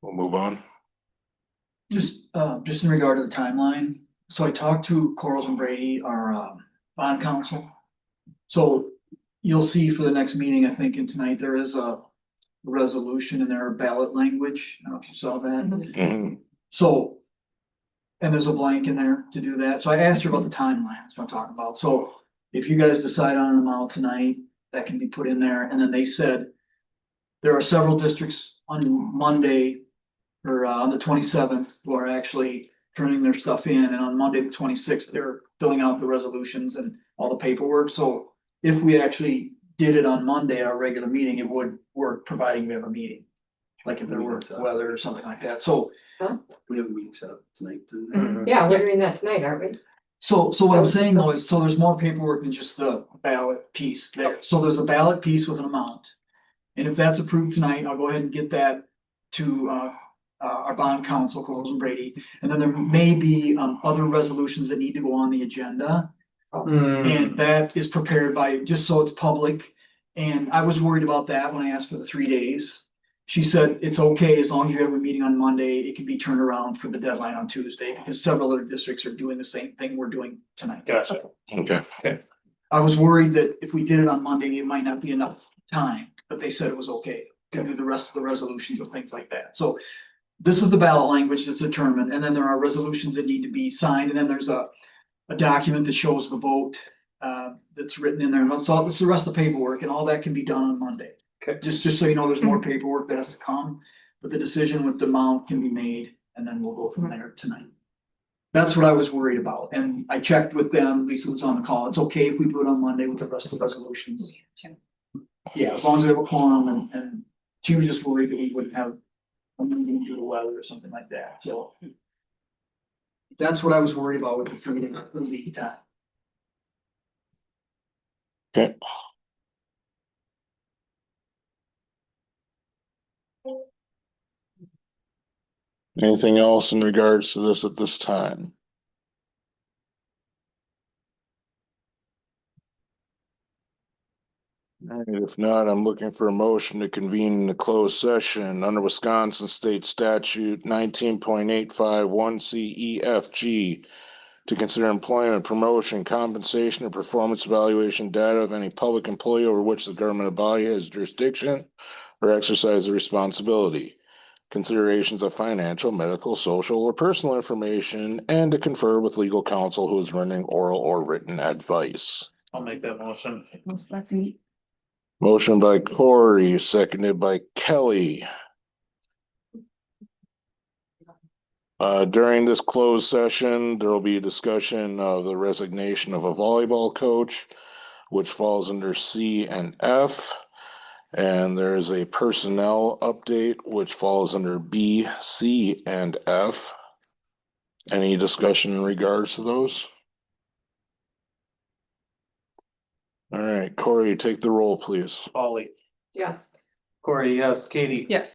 [SPEAKER 6] We'll move on.
[SPEAKER 5] Just in regard to the timeline, so I talked to Corals and Brady, our bond counsel. So you'll see for the next meeting, I think, and tonight, there is a resolution in their ballot language. I don't know if you saw that.
[SPEAKER 6] Mhm.
[SPEAKER 5] So, and there's a blank in there to do that. So I asked her about the timeline, that's what I'm talking about. So if you guys decide on an amount tonight, that can be put in there. And then they said there are several districts on Monday or on the 27th who are actually turning their stuff in. And on Monday, the 26th, they're filling out the resolutions and all the paperwork. So if we actually did it on Monday at our regular meeting, it would work, providing we have a meeting. Like if there were weather or something like that. So
[SPEAKER 3] We have a meeting set up tonight.
[SPEAKER 1] Yeah, we're doing that tonight, aren't we?
[SPEAKER 5] So what I'm saying though is, so there's more paperwork than just the ballot piece there. So there's a ballot piece with an amount. And if that's approved tonight, I'll go ahead and get that to our bond counsel, Corals and Brady. And then there may be other resolutions that need to go on the agenda. And that is prepared by, just so it's public. And I was worried about that when I asked for the 3 days. She said it's okay as long as you have a meeting on Monday, it can be turned around for the deadline on Tuesday, because several other districts are doing the same thing we're doing tonight.
[SPEAKER 11] Gotcha.
[SPEAKER 6] Okay,
[SPEAKER 5] I was worried that if we did it on Monday, it might not be enough time, but they said it was okay to do the rest of the resolutions and things like that. So this is the ballot language that's determined, and then there are resolutions that need to be signed, and then there's a document that shows the vote that's written in there. And that's all, that's the rest of the paperwork, and all that can be done on Monday.
[SPEAKER 3] Okay.
[SPEAKER 5] Just so you know, there's more paperwork that has to come, but the decision with the amount can be made, and then we'll go from there tonight. That's what I was worried about, and I checked with them, Lisa was on the call, it's okay if we do it on Monday with the rest of the resolutions. Yeah, as long as we have a quorum, and she was just worried that we wouldn't have a meeting due to weather or something like that, so. That's what I was worried about with the 3 day lead time.
[SPEAKER 6] okay. Anything else in regards to this at this time? If not, I'm looking for a motion to convene the closed session under Wisconsin State Statute 19.851 CEFG to consider employment, promotion, compensation, or performance evaluation data of any public employee over which the government body has jurisdiction or exercise the responsibility. Considerations of financial, medical, social, or personal information, and to confer with legal counsel who is rendering oral or written advice.
[SPEAKER 11] I'll make that motion.
[SPEAKER 6] Motion by Corey, seconded by Kelly. During this closed session, there will be a discussion of the resignation of a volleyball coach, which falls under C and F. And there is a personnel update, which falls under B, C, and F. Any discussion in regards to those? All right, Corey, take the roll, please.
[SPEAKER 11] Polly.
[SPEAKER 1] Yes.
[SPEAKER 11] Corey, yes. Katie.
[SPEAKER 8] Yes.